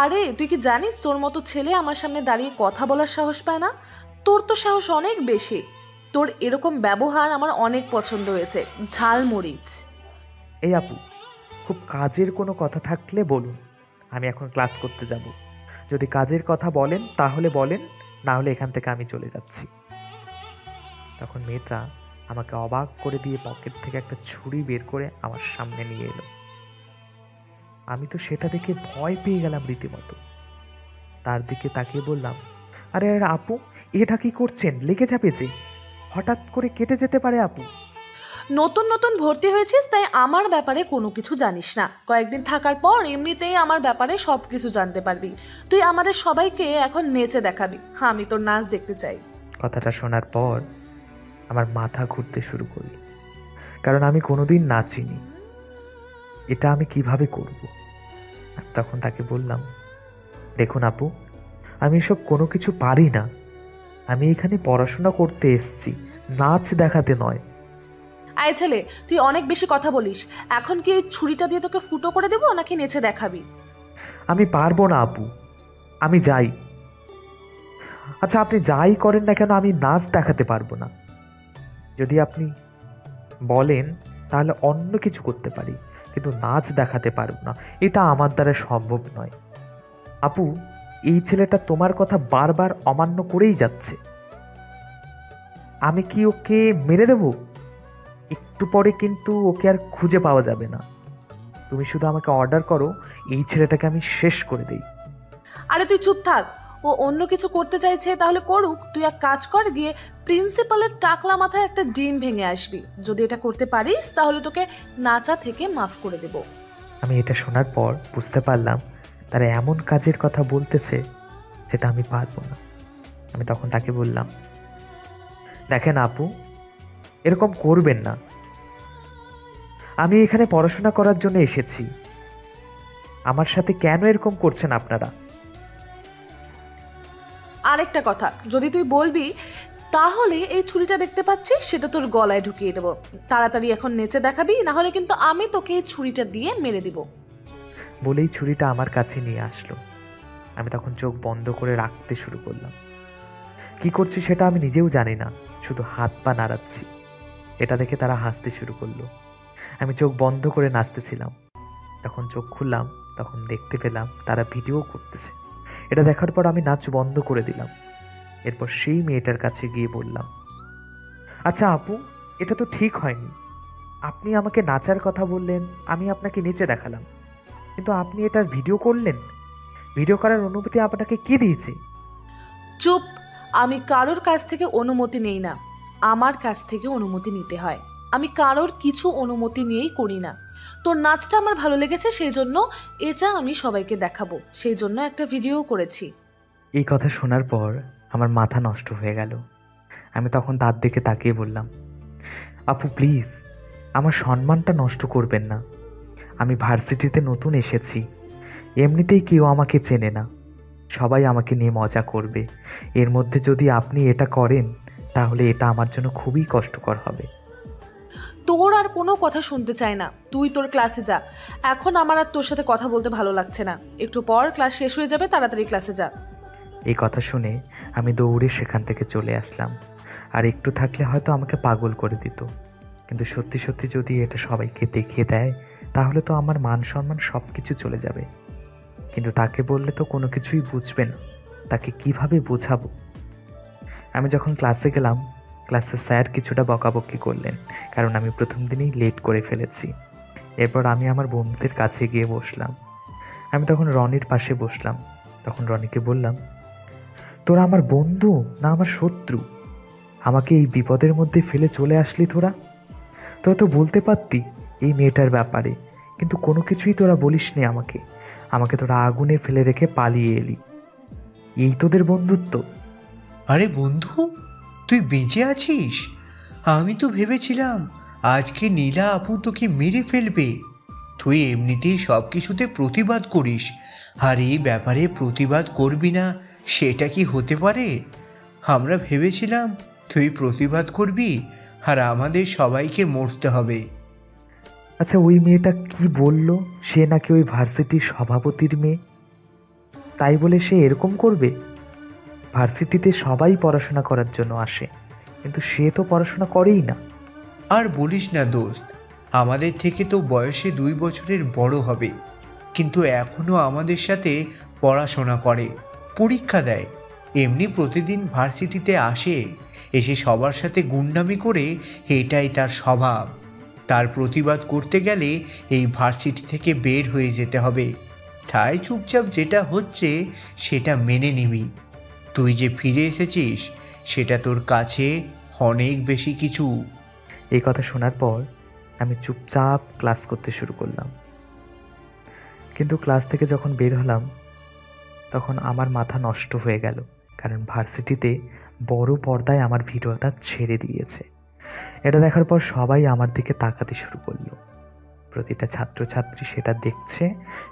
আরে তুই কি জানিস তোর মতো ছেলে আমার সামনে দাঁড়িয়ে কথা বলার সাহস পায় না? তোর তো সাহস অনেক বেশি। তোর এরকম ব্যবহার আমার অনেক পছন্দ হয়েছে, ঝালমরিচ। এই আপু, খুব কাজের কোনো কথা থাকলে বলুন, আমি এখন ক্লাস করতে যাব। যদি কাজের কথা বলেন তাহলে বলেন, না হলে এখান থেকে আমি চলে যাচ্ছি। তখন মেয়েটা আমাকে অবাক করে দিয়ে পকেট থেকে একটা ছুরি বের করে আমার সামনে নিয়ে এলো। আমি তো সেটা দেখে ভয় পেয়ে গেলাম রীতিমতো। তার দিকে তাকিয়ে বললাম, আরে আরে আপু, এটা কি করছেন? লেগে যাবে যে, হঠাৎ করে কেটে যেতে পারে আপু। নতুন নতুন ভর্তি হয়েছিস, তাই আমার ব্যাপারে কোনো কিছু জানিস না। কয়েকদিন থাকার পর এমনিতেই আমার ব্যাপারে সব কিছু জানতে পারবি। তুই আমাদের সবাইকে এখন নেচে দেখাবি। আমি তোর নাচ দেখতে চাই। কথাটা শোনার পর আমার মাথা ঘুরতে শুরু করল, কারণ আমি কোনোদিন নাচিনি। এটা আমি কিভাবে করব? তখন তাকে বললাম, দেখুন আপু, আমি এসব কোনো কিছু পারি না। আমি এখানে পড়াশোনা করতে এসেছি, নাচ দেখাতে নয়। আয় ছেলে, তুই অনেক বেশি কথা বলিস। এখন কি এই ছুরিটা দিয়ে তোকে ফুটো করে দেবো, নাকি নেচে দেখাবি? আমি পারবো না আপু, আমি যাই। আচ্ছা, আপনি যাই করেন না কেন, আমি নাচ দেখাতে পারবো না। যদি আপনি বলেন তাহলে অন্য কিছু করতে পারি, কিন্তু নাচ দেখাতে পারবো না, এটা আমার দ্বারা সম্ভব নয়। আপু, এই ছেলেটা তোমার কথা বারবার অমান্য করেই যাচ্ছে। আমি কি ওকে মেরে দেব? একটু পরে কিন্তু ওকে আর খুঁজে পাওয়া যাবে না। তুমি শুধু আমাকে অর্ডার করো, এই ছেলেটাকে আমি শেষ করে দেই। আরে তুই চুপ থাক। ও অন্য কিছু করতে চাইছে, তাহলে করুক। তুই এক কাজ কর, গিয়ে প্রিন্সিপালের টাকলা মাথায় একটা ডিম ভেঙে আসবি। যদি এটা করতে পারিস তাহলে তোকে নাচা থেকে মাফ করে দেব। আমি এটা শোনার পর বুঝতে পারলাম তারা এমন কাজের কথা বলতেছে যেটা আমি পারবো না। আমি তখন তাকে বললাম, দেখেন আপু, এরকম করবেন না। আমি এখানে পড়াশোনা করার জন্য এসেছি, আমার সাথে কেন এরকম করছেন আপনারা? আরেকটা কথা, যদি তুই বলবি তাহলে এই ছুরিটা দেখতে পাচ্ছিস, সেটা তোর গলায় ঢুকিয়ে দেবো। তাড়াতাড়ি এখন নেচে দেখাবি, না হলে কিন্তু আমি তোকে এই ছুরিটা দিয়ে মেরে দিব। বলেই ছুরিটা আমার কাছে নিয়ে আসলো। আমি তখন চোখ বন্ধ করে রাখতে শুরু করলাম। কি করছি সেটা আমি নিজেও জানি না, শুধু হাত পা নাড়াচ্ছি। এটা দেখে তারা হাসতে শুরু করলো। আমি চোখ বন্ধ করে নাচতেছিলাম। তখন চোখ খুললাম, তখন দেখতে পেলাম তারা ভিডিও করতেছে। এটা দেখার পর আমি নাচ বন্ধ করে দিলাম। এরপর সেই মেয়েটার কাছে গিয়ে বললাম, আচ্ছা আপু, এটা তো ঠিক হয়নি। আপনি আমাকে নাচার কথা বললেন, আমি আপনাকে নেচে দেখালাম, কিন্তু আপনি এটার ভিডিও করলেন। ভিডিও করার অনুমতি আপনাকে কে দিয়েছে? চুপ। আমি কারোর কাছ থেকে অনুমতি নেই না, আমার কাছ থেকে অনুমতি নিতে হয়। আমি কারোর কিছু অনুমতি নিয়েই করি না। তোর নাচটা আমার ভালো লেগেছে, সেই জন্য এটা আমি সবাইকে দেখাবো, সেই জন্য একটা ভিডিও করেছি। এই কথা শোনার পর আমার মাথা নষ্ট হয়ে গেল। আমি তখন তার দিকে তাকিয়ে বললাম, আপু প্লিজ আমার সম্মানটা নষ্ট করবেন না। আমি ভার্সিটিতে নতুন এসেছি, এমনিতেই কেউ আমাকে চেনে না, সবাই আমাকে নিয়ে মজা করবে। এর মধ্যে যদি আপনি এটা করেন তাহলে এটা আমার জন্য খুবই কষ্টকর হবে। তোর আর কোনো কথা শুনতে চাই না, তুই তোর ক্লাসে যা। এখন আমার আর তোর সাথে কথা বলতে ভালো লাগছে না, একটু পর ক্লাস শেষ হয়ে যাবে, তাড়াতাড়ি ক্লাসে যা। এই কথা শুনে আমি দৌড়ে সেখান থেকে চলে আসলাম। আর একটু থাকলে হয়তো আমাকে পাগল করে দিত, কিন্তু সত্যি সত্যি যদি এটা সবাইকে দেখিয়ে দেয় তাহলে তো আমার মান সম্মান সব কিছু চলে যাবে। কিন্তু তাকে বললে তো কোনো কিছুই বুঝবে না, তাকে কিভাবে বোঝাবো? আমি যখন ক্লাসে গেলাম, ক্লাসে স্যার কিছুটা বকাবকি করলেন, কারণ আমি প্রথম দিনেই লেট করে ফেলেছি। এরপর আমি আমার বন্ধুদের কাছে গিয়ে বসলাম। আমি তখন রনির পাশে বসলাম। তখন রনিকে বললাম, তোরা আমার বন্ধু না আমার শত্রু? আমাকে এই বিপদের মধ্যে ফেলে চলে আসলি তোরা তো বলতে পারতি এই মেয়েটার ব্যাপারে, কিন্তু কোনো কিছুই তোরা বলিসনি আমাকে তোরা আগুনে ফেলে রেখে পালিয়ে এলি। এই তোদের বন্ধুত্ব? আরে বন্ধু, তুই বেঁচে আছিস? আমি তো ভেবেছিলাম আজকে নীলা আপু তোকে মেরে ফেলবে। তুই এমনিতেই সব কিছুতে প্রতিবাদ করিস, আর এই ব্যাপারে প্রতিবাদ করবি না সেটা কি হতে পারে? আমরা ভেবেছিলাম তুই প্রতিবাদ করবি আর আমাদের সবাইকে মরতে হবে। আচ্ছা, ওই মেয়েটা কি বলল? সে নাকি ওই ভার্সিটির সভাপতির মেয়ে, তাই বলে সে এরকম করবে? ভার্সিটিতে সবাই পড়াশোনা করার জন্য আসে, কিন্তু সে তো পড়াশোনা করেই না। আর বলিস না দোস্ত, আমাদের থেকে তো বয়সে 2 বছরের বড় হবে, কিন্তু এখনও আমাদের সাথে পড়াশোনা করে, পরীক্ষা দেয়, এমনি প্রতিদিন ভার্সিটিতে আসে, এসে সবার সাথে গুন্ডামি করে, এটাই তার স্বভাব। তার প্রতিবাদ করতে গেলে এই ভার্সিটি থেকে বের হয়ে যেতে হবে। তাই চুপচাপ যেটা হচ্ছে সেটা মেনে নিবি। তুই যে ফিরে এসেছিস সেটা তোর কাছে অনেক বেশি কিছু। এই কথা শোনার পর আমি চুপচাপ ক্লাস করতে শুরু করলাম। কিন্তু ক্লাস থেকে যখন বের হলাম তখন আমার মাথা নষ্ট হয়ে গেল, কারণ ভার্সিটিতে বড় পর্দায় আমার ভিডিওটা ছেড়ে দিয়েছে। এটা দেখার পর সবাই আমার দিকে তাকাতে শুরু করলো। প্রতিটা ছাত্রছাত্রী সেটা দেখছে,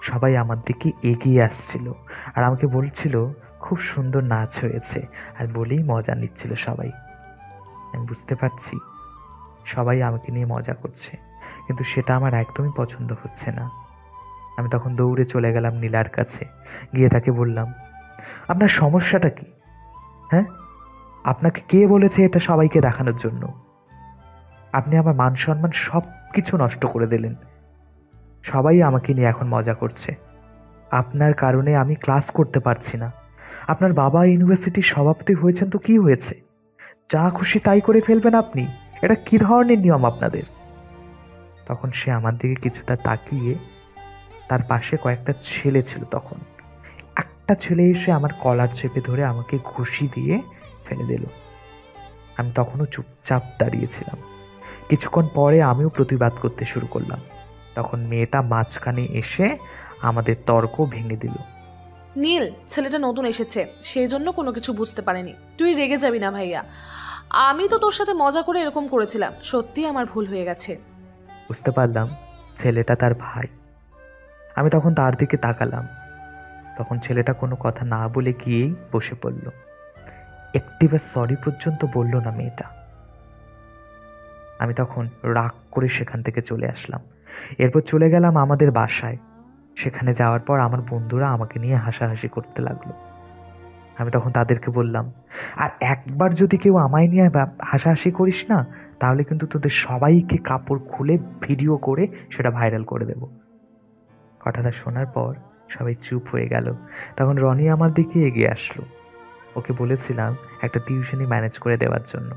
সবাই আমার দিকে এগিয়ে আসছিল আর আমাকে বলছিল খুব সুন্দর নাচ হয়েছে, আর বলেই মজা নিচ্ছিল সবাই। আমি বুঝতে পারছি সবাই আমাকে নিয়ে মজা করছে, কিন্তু সেটা আমার একদমই পছন্দ হচ্ছে না। আমি তখন দৌড়ে চলে গেলাম নীলার কাছে, গিয়ে তাকে বললাম, আপনার সমস্যাটা কি? হ্যাঁ, আপনাকে কে বলেছে এটা সবাইকে দেখানোর জন্য? আপনি আমার মান সম্মান সব কিছু নষ্ট করে দিলেন। সবাই আমাকে নিয়ে এখন মজা করছে। আপনার কারণে আমি ক্লাস করতে পারছি না। আপনার বাবা ইউনিভার্সিটির সভাপতি হয়েছেন তো কি হয়েছে? যা খুশি তাই করে ফেলবেন আপনি? এটা কি ধরনের নিয়ম আপনাদের? তখন সে আমার দিকে কিছুটা তাকিয়ে, তার পাশে কয়েকটা ছেলে ছিল, তখন একটা ছেলে এসে আমার কলার চেপে ধরে আমাকে ঘুষি দিয়ে ফেলে দিল। আমি তখনও চুপচাপ দাঁড়িয়েছিলাম। কিছুক্ষণ পরে আমিও প্রতিবাদ করতে শুরু করলাম। তখন মেয়েটা মাঝখানে এসে আমাদের তর্ক ভেঙে দিল। নীল, ছেলেটা নতুন এসেছে, সেই জন্য কোনো কিছু বুঝতে পারেনি। তুই রেগে যাবি না ভাইয়া, আমি তো তোর সাথে মজা করে এরকম করেছিলাম, সত্যি আমার ভুল হয়ে গেছে। বুঝতে পারলাম ছেলেটা তার ভাই। আমি তখন তার দিকে তাকালাম। তখন ছেলেটা কোনো কথা না বলে গিয়েই বসে পড়ল। একটিবার সরি পর্যন্ত বলল না মেয়েটা। আমি তখন রাগ করে সেখান থেকে চলে আসলাম। এরপর চলে গেলাম আমাদের বাসায়। সেখানে যাওয়ার পর আমার বন্ধুরা আমাকে নিয়ে হাসাহাসি করতে লাগলো। আমি তখন তাদেরকে বললাম, আর একবার যদি কেউ আমায় নিয়ে হাসাহাসি করিস না, তাহলে কিন্তু তোদের সবাইকে কাপড় খুলে ভিডিও করে সেটা ভাইরাল করে দেব। কথাটা শোনার পর সবাই চুপ হয়ে গেল। তখন রনি আমার দিকে এগিয়ে আসলো। ওকে বলেছিলাম একটা টিউশনি ম্যানেজ করে দেওয়ার জন্য।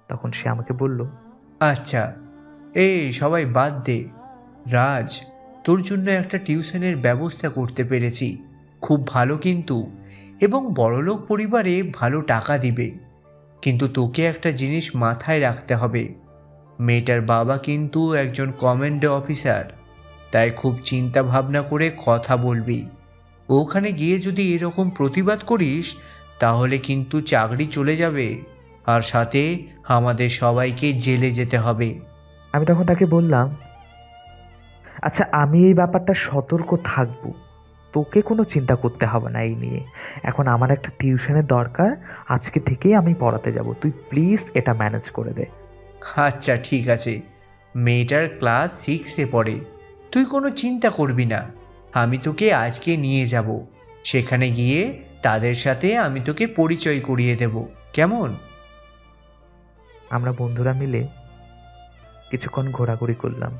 তখন সে আমাকে বলল, আচ্ছা এই সবাই বাদ দে, রাজ তোর জন্য একটা টিউশনের ব্যবস্থা করতে পেরেছি, খুব ভালো কিন্তু, এবং বড়লোক পরিবারে ভালো টাকা দিবে। কিন্তু তোকে একটা জিনিস মাথায় রাখতে হবে, মেয়েটার বাবা কিন্তু একজন কমান্ডো অফিসার। তাই খুব চিন্তা ভাবনা করে কথা বলবি। ওখানে গিয়ে যদি এরকম প্রতিবাদ করিস তাহলে কিন্তু চাকরি চলে যাবে, আর সাথে আমাদের সবাইকে জেলে যেতে হবে। আমি তখন তাকে বললাম, আচ্ছা আমি এই ব্যাপারটা সতর্ক থাকবো, তোকে কোনো চিন্তা করতে হবে না এই নিয়ে। এখন আমার একটা টিউশনের দরকার, আজকে থেকেই আমি পড়াতে যাব, তুই প্লিজ এটা ম্যানেজ করে দে। আচ্ছা ঠিক আছে, মেয়েটার ক্লাস 6-এ পড়ে, তুই কোনো চিন্তা করবি না। আমি তোকে আজকে নিয়ে যাব, সেখানে গিয়ে তাদের সাথে আমি তোকে পরিচয় করিয়ে দেব, কেমন? আমরা বন্ধুরা মিলে কিছুক্ষণ ঘোরাঘুরি করলাম।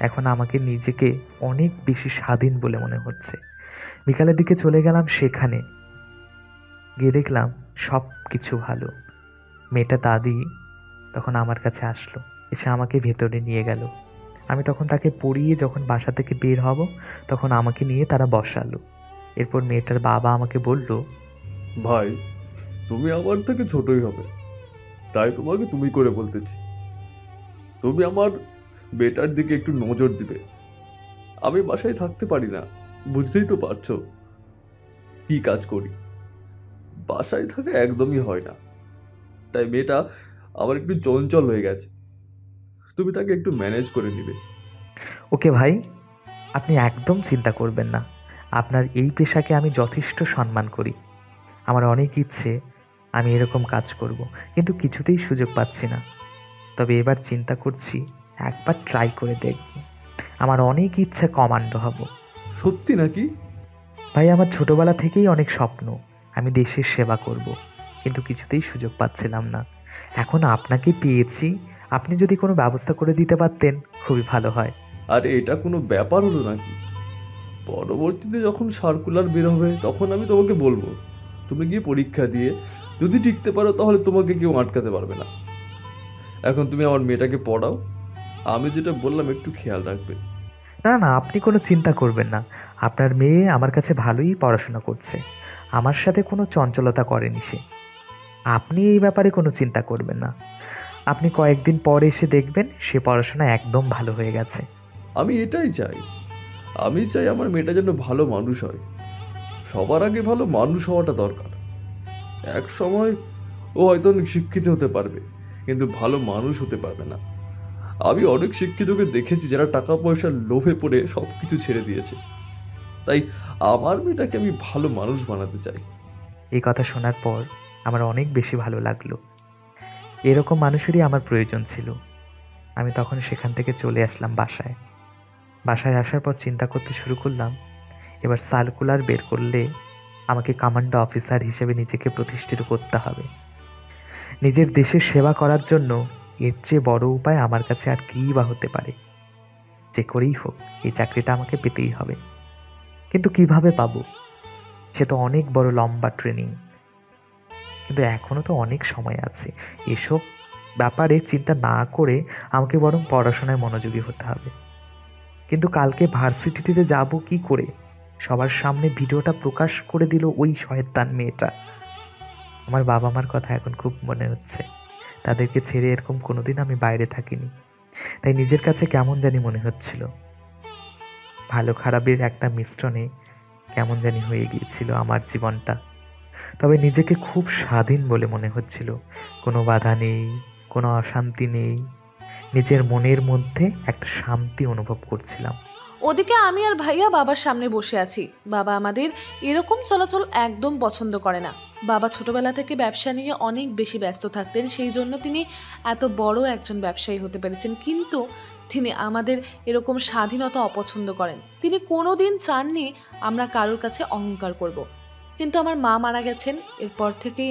এখন আমাকে নিজেকে অনেক বেশি স্বাধীন বলে মনে হচ্ছে। বিকালের দিকে চলে গেলাম সেখানে, গিয়ে দেখলাম সব কিছু ভালো। মেয়েটা দাদি তখন আমার কাছে আসলো, এসে আমাকে ভেতরে নিয়ে গেল। আমি তখন তাকে পড়িয়ে যখন বাসা থেকে বের হব তখন আমাকে নিয়ে তারা বসালো। এরপর মেয়েটার বাবা আমাকে বলল, ভাই তুমি আমার থেকে ছোটই হবে, তাই তোমাকে তুমি করে বলতেছি। তুমি আমার বেটার দিকে একটু নজর দিবে। আমি বাসায় থাকতে পারি না, বুঝতেই তো পারছো কি কাজ করি, বাসায় থাকা একদমই হয় না। তাই মেয়েটা আমার একটু চঞ্চল হয়ে গেছে, তুমি তাকে একটু ম্যানেজ করে নিবে। ওকে ভাই, আপনি একদম চিন্তা করবেন না, আপনার এই পেশাকে আমি যথেষ্ট সম্মান করি। আমার অনেক ইচ্ছে আমি এরকম কাজ করব, কিন্তু কিছুতেই সুযোগ পাচ্ছি না। তবে এবার চিন্তা করছি একবার ট্রাই করে দেখব। আমার অনেক ইচ্ছে কমান্ডো হব। সত্যি নাকি? ভাই আমার ছোটবেলা থেকেই অনেক স্বপ্ন আমি দেশের সেবা করব, কিন্তু কিছুতেই সুযোগ পাচ্ছিলাম না। এখন আপনাকে পেয়েছি, আপনি যদি কোনো ব্যবস্থা করে দিতে পারতেন খুবই ভালো হয়। আরে এটা কোনো ব্যাপার হলো নাকি? পরবর্তীতে যখন সার্কুলার বের হবে তখন আমি তোমাকে বলবো, তুমি গিয়ে পরীক্ষা দিয়ে যদি টিকতে পারো তাহলে তোমাকে কেউ আটকাতে পারবে না। এখন তুমি আমার মেয়েটাকে পড়াও, আমি যেটা বললাম একটু খেয়াল রাখবে। না না, আপনি কোনো চিন্তা করবেন না, আপনার মেয়ে আমার কাছে ভালোই পড়াশোনা করছে, আমার সাথে কোনো চঞ্চলতা করেনি সে। আপনি এই ব্যাপারে কোনো চিন্তা করবেন না, আপনি কয়েকদিন পরে এসে দেখবেন সে পড়াশোনা একদম ভালো হয়ে গেছে। আমি এটাই চাই, আমি চাই আমার মেয়েটা যেন ভালো মানুষ হয়। সবার আগে ভালো মানুষ হওয়াটা দরকার। এক সময় ও হয়তো অনেক শিক্ষিত হতে পারবে, কিন্তু ভালো মানুষ হতে পারবে না। আমি অনেক শিক্ষিতকে দেখেছি যারা টাকা পয়সার লোভে পড়ে সব কিছু ছেড়ে দিয়েছে। তাই আমার মেয়েটাকে আমি ভালো মানুষ বানাতে চাই। এই কথা শোনার পর আমার অনেক বেশি ভালো লাগলো। এরকম মানুষেরই আমার প্রয়োজন ছিল। আমি তখন সেখান থেকে চলে আসলাম বাসায়। বাসায় আসার পর চিন্তা করতে শুরু করলাম, এবার সার্কুলার বের করলে আমাকে কমান্ডো অফিসার হিসেবে নিজেকে প্রতিষ্ঠিত করতে হবে। নিজের দেশের সেবা করার জন্য এর চেয়ে বড় উপায় আমার কাছে আর কী বা হতে পারে। যে করেই হোক এই চাকরিটা আমাকে পেতেই হবে, কিন্তু কিভাবে পাবো সে তো অনেক বড় লম্বা ট্রেনিং। কিন্তু এখনও তো অনেক সময় আছে, এসব ব্যাপারে চিন্তা না করে আমাকে বরং পড়াশোনায় মনোযোগী হতে হবে। কিন্তু কালকে ভার্সিটিতে যাব কি করে? সবার সামনে ভিডিওটা প্রকাশ করে দিল ওই শয়তান মেয়েটা। আমার বাবা মার কথা এখন খুব মনে হচ্ছে, তাদেরকে ছেড়ে এরকম কোনোদিন আমি বাইরে থাকিনি, তাই নিজের কাছে কেমন জানি মনে হচ্ছিল। ভালো খারাপের একটা মিশ্রণে কেমন জানি হয়ে গিয়েছিল আমার জীবনটা। তবে নিজেকে খুব স্বাধীন বলে মনে হচ্ছিল, কোনো বাধা নেই, কোনো অশান্তি নেই, নিজের মনের মধ্যে একটা শান্তি অনুভব করছিলাম। ওদিকে আমি আর ভাইয়া বাবার সামনে বসে আছি। বাবা আমাদের এরকম চলাচল একদম পছন্দ করে না। বাবা ছোটবেলা থেকে ব্যবসা নিয়ে অনেক বেশি ব্যস্ত থাকতেন, সেই জন্য তিনি এত বড় একজন ব্যবসায়ী হতে পেরেছেন। কিন্তু তিনি আমাদের এরকম স্বাধীনতা অপছন্দ করেন। তিনি কোনোদিন চাননি আমরা কারোর কাছে অহংকার করব। কিন্তু আমার মা মারা গেছেন, এরপর থেকে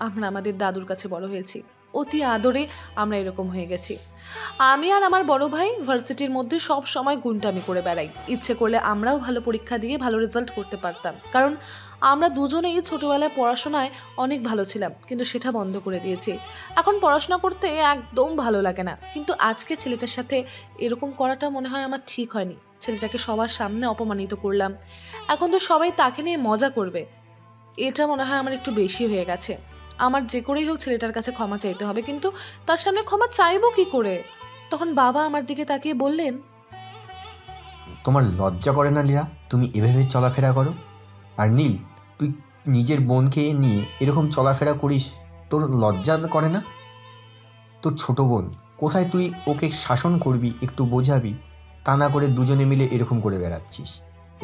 আমরা আমাদের দাদুর কাছে বড় হয়েছি। অতি আদরে আমরা এরকম হয়ে গেছি। আমি আর আমার বড় ভাই ভার্সিটির মধ্যে সব সময় গুন্টামি করে বেড়াই। ইচ্ছে করলে আমরাও ভালো পরীক্ষা দিয়ে ভালো রেজাল্ট করতে পারতাম, কারণ আমরা দুজনেই ছোটবেলায় পড়াশোনায় অনেক ভালো ছিলাম, কিন্তু সেটা বন্ধ করে দিয়েছি। এখন পড়াশোনা করতে একদম ভালো লাগে না। কিন্তু আজকে ছেলেটার সাথে এরকম করাটা মনে হয় আমার ঠিক হয়নি। ছেলেটাকে সবার সামনে অপমানিত করলাম, এখন তো সবাই তাকে নিয়ে মজা করবে। এটা মনে হয় আমার একটু বেশি হয়ে গেছে। আমার যে করেই হোক ছেলেটার কাছে ক্ষমা চাইতে হবে, কিন্তু তার সামনে ক্ষমা চাইবো কি করে? তখন বাবা আমার দিকে তাকিয়ে বললেন, তোমার লজ্জা করে না লীলা তুমি এভাবে চলাফেরা করো? আর নীল, তুই নিজের বোনকে নিয়ে এরকম চলাফেরা করিস, তোর লজ্জা করে না? তোর ছোট বোন, কোথায় তুই ওকে শাসন করবি, একটু বোঝাবি? তা না করে দুজনে মিলে এরকম করে বেড়াচ্ছিস।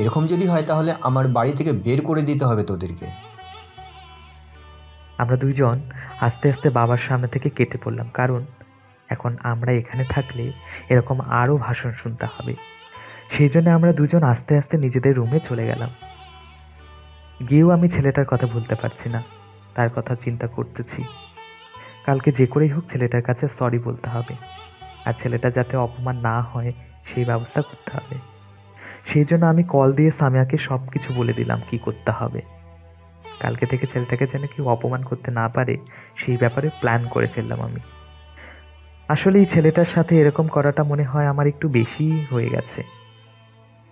এরকম যদি হয় তাহলে আমার বাড়ি থেকে বের করে দিতে হবে তোদেরকে। আমরা দুইজন আস্তে আস্তে বাবার সামনে থেকে কেটে পড়লাম, কারণ এখন আমরা এখানে থাকলে এরকম আরও ভাষণ শুনতে হবে। সেই জন্য আমরা দুজন আস্তে আস্তে নিজেদের রুমে চলে গেলাম। গিয়েও আমি ছেলেটার কথা ভুলতে পারছি না, তার কথা চিন্তা করতেছি। কালকে যে করেই হোক ছেলেটার কাছে সরি বলতে হবে, আর ছেলেটা যাতে অপমান না হয় সেই ব্যবস্থা করতে হবে। সেই জন্য আমি কল দিয়ে সামিয়াকে সব কিছু বলে দিলাম কি করতে হবে। কালকে থেকে ছেলেটাকে যেন কেউ অপমান করতে না পারে সেই ব্যাপারে প্ল্যান করে ফেললাম আমি। আসলে এই ছেলেটার সাথে এরকম করাটা মনে হয় আমার একটু বেশি হয়ে গেছে,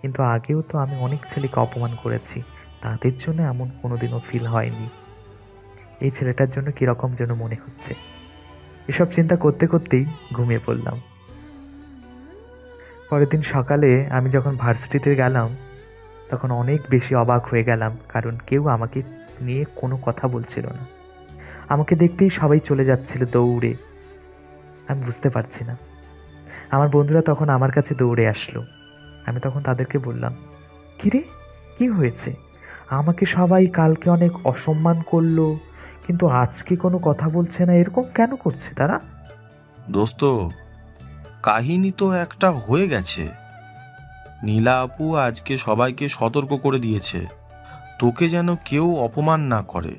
কিন্তু আগেও তো আমি অনেক ছেলেকে অপমান করেছি, তাদের জন্য এমন কোনোদিনও ফিল হয়নি। এই ছেলেটার জন্য কীরকম যেন মনে হচ্ছে। এসব চিন্তা করতে করতেই ঘুমিয়ে পড়লাম। পরের দিন সকালে আমি যখন ভার্সিটিতে গেলাম তখন অনেক বেশি অবাক হয়ে গেলাম, কারণ কেউ আমাকে নিয়ে কোনো কথা বলছিল না। আমাকে দেখতেই সবাই চলে যাচ্ছিল দৌড়ে। আমি বুঝতে পারছি না। আমার বন্ধুরা তখন আমার কাছে দৌড়ে আসলো। আমি তখন তাদেরকে বললাম, কিরে কি হয়েছে? আমাকে সবাই কালকে অনেক অসম্মান করলো, কিন্তু আজকে কোনো কথা বলছে না, এরকম কেন করছে তারা? দোস্ত, কাহিনী তো একটা হয়ে গেছে। নীলা আপু আজকে সবাইকে সতর্ক করে দিয়েছে তোকে যেন কেউ অপমান না করে।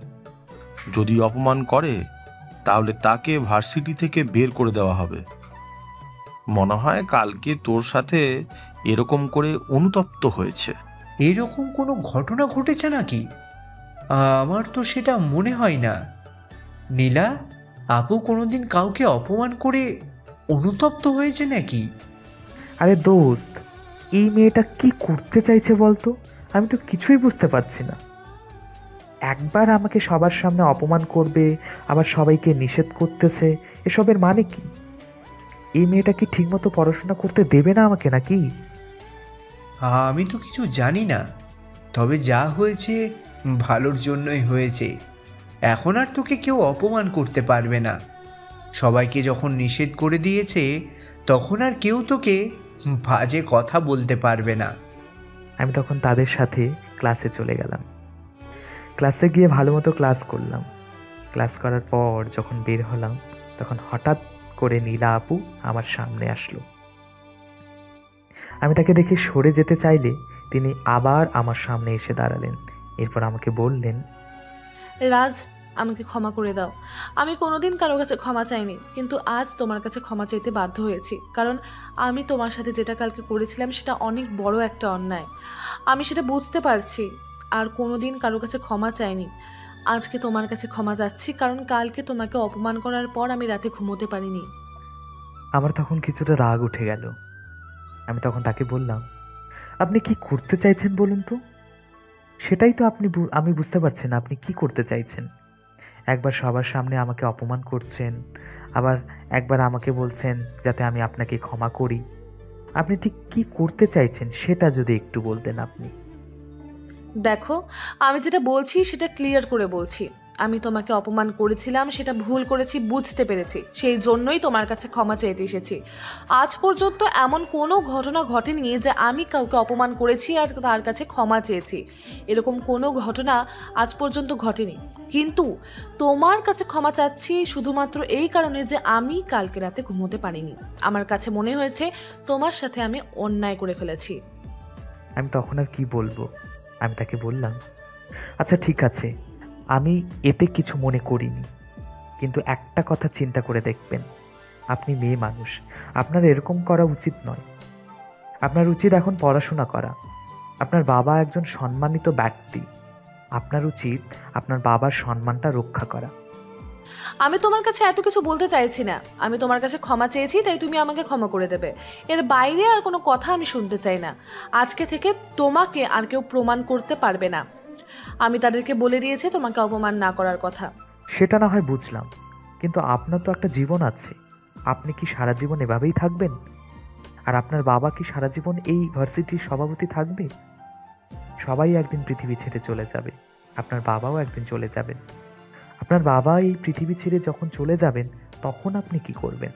যদি অপমান করে তাহলে তাকে ভার্সিটি থেকে বের করে দেওয়া হবে। মনে হয় কালকে তোর সাথে এরকম করে অনুতপ্ত হয়েছে। এরকম কোনো ঘটনা ঘটেছে নাকি? আমার তো সেটা মনে হয় না। নীলা আপু কোনোদিন কাউকে অপমান করে অনুতপ্ত হয়েছে নাকি? আরে দোস্ত, এই মেয়েটা কি করতে চাইছে বলতো? আমি তো কিছুই বুঝতে পারছি না। একবার আমাকে সবার সামনে অপমান করবে, আবার সবাইকে নিষেধ করতেছে, এসবের মানে কি? এই মেয়েটা কি ঠিকমতো পড়াশোনা করতে দেবে না আমাকে নাকি? আমি তো কিছু জানি না, তবে যা হয়েছে ভালোর জন্যই হয়েছে। এখন আর তোকে কেউ অপমান করতে পারবে না। সবাইকে যখন নিষেধ করে দিয়েছে তখন আর কেউ তোকে বাজে কথা বলতে পারবে না। আমি তখন তাদের সাথে ক্লাসে চলে গেলাম। ক্লাসে গিয়ে ভালো মতো ক্লাস করলাম। ক্লাস করার পর যখন বের হলাম তখন হঠাৎ করে নীলা আপু আমার সামনে আসলো। আমি তাকে দেখে সরে যেতে চাইলে তিনি আবার আমার সামনে এসে দাঁড়ালেন। এরপর আমাকে বললেন, রাজ, আমাকে ক্ষমা করে দাও। আমি কোনোদিন কারো কাছে ক্ষমা চাইনি, কিন্তু আজ তোমার কাছে ক্ষমা চাইতে বাধ্য হয়েছি, কারণ আমি তোমার সাথে যেটা কালকে করেছিলাম সেটা অনেক বড় একটা অন্যায়। আমি সেটা বুঝতে পারছি, আর কোনোদিন কারো কাছে ক্ষমা চাইনি। আজকে তোমার কাছে ক্ষমা চাচ্ছি, কারণ কালকে তোমাকে অপমান করার পর আমি রাতে ঘুমোতে পারিনি। আমার তখন কিছুটা রাগ উঠে গেল। আমি তখন তাকে বললাম, আপনি কি করতে চাইছেন বলুন তো? সেটাই তো আমি বুঝতে পারছি না আপনি কি করতে চাইছেন। একবার সবার সামনে আমাকে অপমান করছেন, আবার একবার আমাকে বলছেন যাতে আমি আপনাকে ক্ষমা করি। আপনি ঠিক কি করতে চাইছেন সেটা যদি একটু বলতেন আপনি। দেখো, আমি যেটা বলছি সেটা ক্লিয়ার করে বলছি। আমি তোমাকে অপমান করেছিলাম, সেটা ভুল করেছি, বুঝতে পেরেছি, সেই জন্যই তোমার কাছে ক্ষমা চাইতে এসেছি। আজ পর্যন্ত এমন কোনো ঘটনা ঘটেনি যে আমি কাউকে অপমান করেছি আর তার কাছে ক্ষমা চেয়েছি। এরকম কোনো ঘটনা আজ পর্যন্ত ঘটেনি। কিন্তু তোমার কাছে ক্ষমা চাচ্ছি শুধুমাত্র এই কারণে যে আমি কালকে রাতে ঘুমোতে পারিনি। আমার কাছে মনে হয়েছে তোমার সাথে আমি অন্যায় করে ফেলেছি। আমি তখন আর কি বলবো। আমি তাকে বললাম, আচ্ছা ঠিক আছে, আমি এতে কিছু মনে করিনি, কিন্তু একটা কথা চিন্তা করে দেখবেন, আপনি মেয়ে মানুষ, আপনার এরকম করা উচিত নয়। আপনার উচিত এখন পড়াশোনা করা। আপনার বাবা একজন সম্মানিত ব্যক্তি, আপনার উচিত আপনার বাবার সম্মানটা রক্ষা করা। আমি তোমার কাছে এত কিছু বলতে চাইছি না। আমি তোমার কাছে ক্ষমা চেয়েছি, তাই তুমি আমাকে ক্ষমা করে দেবে। এর বাইরে আর কোনো কথা আমি শুনতে চাই না। আজকে থেকে তোমাকে আর কেউ প্রমাণ করতে পারবে না। আমি তাদেরকে বলে দিয়েছি তোমাকে অপমান না করার কথা। সেটা না হয় বুঝলাম, কিন্তু আপনার তো একটা জীবন আছে। আপনি কি সারা জীবন এভাবেই থাকবেন? আর আপনার বাবা কি সারা জীবন এই ভার্সিটির সভাপতি থাকবে? সবাই একদিন পৃথিবী ছেড়ে চলে যাবে, আপনার বাবাও একদিন চলে যাবেন। আপনার বাবা এই পৃথিবী ছেড়ে যখন চলে যাবেন তখন আপনি কি করবেন?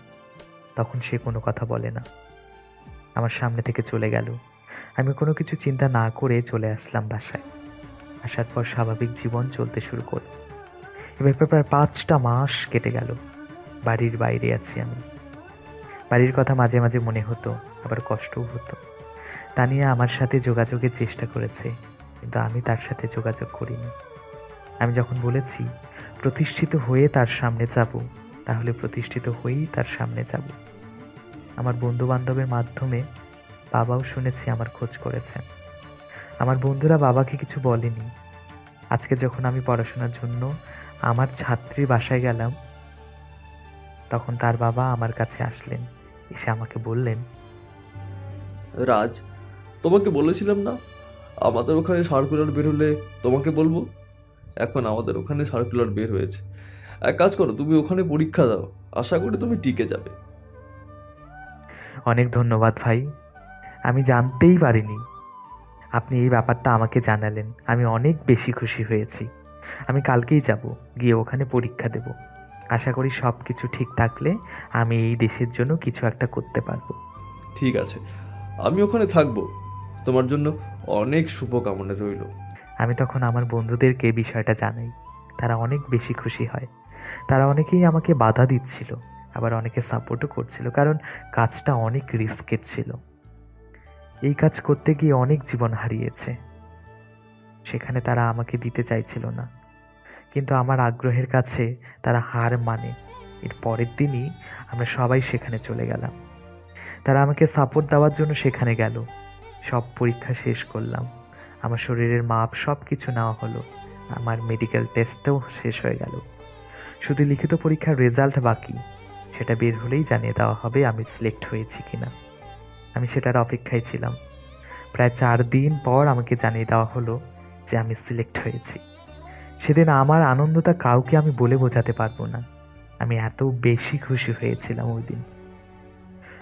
তখন সে কোনো কথা বলে না, আমার সামনে থেকে চলে গেল। আমি কোনো কিছু চিন্তা না করে চলে আসলাম বাসায়। আসার পর স্বাভাবিক জীবন চলতে শুরু করল। এবার প্রায় 5টা মাস কেটে গেল। বাড়ির বাইরে আছি আমি। বাড়ির কথা মাঝে মাঝে মনে হতো, আবার কষ্টও হতো। তানিয়া আমার সাথে যোগাযোগের চেষ্টা করেছে, কিন্তু আমি তার সাথে যোগাযোগ করিনি। আমি যখন বলেছি প্রতিষ্ঠিত হয়ে তার সামনে যাব, তাহলে প্রতিষ্ঠিত হয়েই তার সামনে যাব। আমার বন্ধু বান্ধবের মাধ্যমে বাবাও শুনেছি আমার খোঁজ করেছেন। আমার বন্ধুরা বাবাকে কিছু বলেনি। আজকে যখন আমি পড়াশোনার জন্য আমার ছাত্রীর বাসায় গেলাম, তখন তার বাবা আমার কাছে আসলেন, এসে আমাকে বললেন, রাজ, তোমাকে বলেছিলাম না আমাদের ওখানে সার্কুলার বের হলে তোমাকে বলবো? এখন আমাদের ওখানে সার্কুলার বের হয়েছে। এক কাজ করো, তুমি ওখানে পরীক্ষা দাও, আশা করি তুমি টিকে যাবে। অনেক ধন্যবাদ ভাই, আমি জানতেই পারিনি আপনি এই ব্যাপারটা আমাকে জানালেন। আমি অনেক বেশি খুশি হয়েছি। আমি কালকেই যাব, গিয়ে ওখানে পরীক্ষা দেব। আশা করি সব কিছু ঠিক থাকলে আমি এই দেশের জন্য কিছু একটা করতে পারবো। ঠিক আছে, আমি ওখানে থাকবো। তোমার জন্য অনেক শুভকামনা রইল। আমি তখন আমার বন্ধুদেরকে বিষয়টা জানাই। তারা অনেক বেশি খুশি হয়। তারা অনেকেই আমাকে বাধা দিচ্ছিল, আবার অনেকে সাপোর্টও করছিল, কারণ কাজটা অনেক রিস্কের ছিল। এই কাজ করতে গিয়ে অনেক জীবন হারিয়েছে। সেখানে তারা আমাকে দিতে চাইছিল না, কিন্তু আমার আগ্রহের কাছে তারা হার মানে। এর পরের দিনই আমরা সবাই সেখানে চলে গেলাম। তারা আমাকে সাপোর্ট দেওয়ার জন্য সেখানে গেল। সব পরীক্ষা শেষ করলাম, আমার শরীরের মাপ সব কিছু নেওয়া হলো। আমার মেডিকেল টেস্টও শেষ হয়ে গেল। শুধু লিখিত পরীক্ষার রেজাল্ট বাকি, সেটা বের হলেই জানিয়ে দেওয়া হবে আমি সিলেক্ট হয়েছি কিনা। আমি সেটার অপেক্ষায় ছিলাম। প্রায় 4 দিন পর আমাকে জানিয়ে দেওয়া হলো যে আমি সিলেক্ট হয়েছি। সেদিন আমার আনন্দটা কাউকে আমি বলে বোঝাতে পারবো না। আমি এত বেশি খুশি হয়েছিলাম ওই দিন।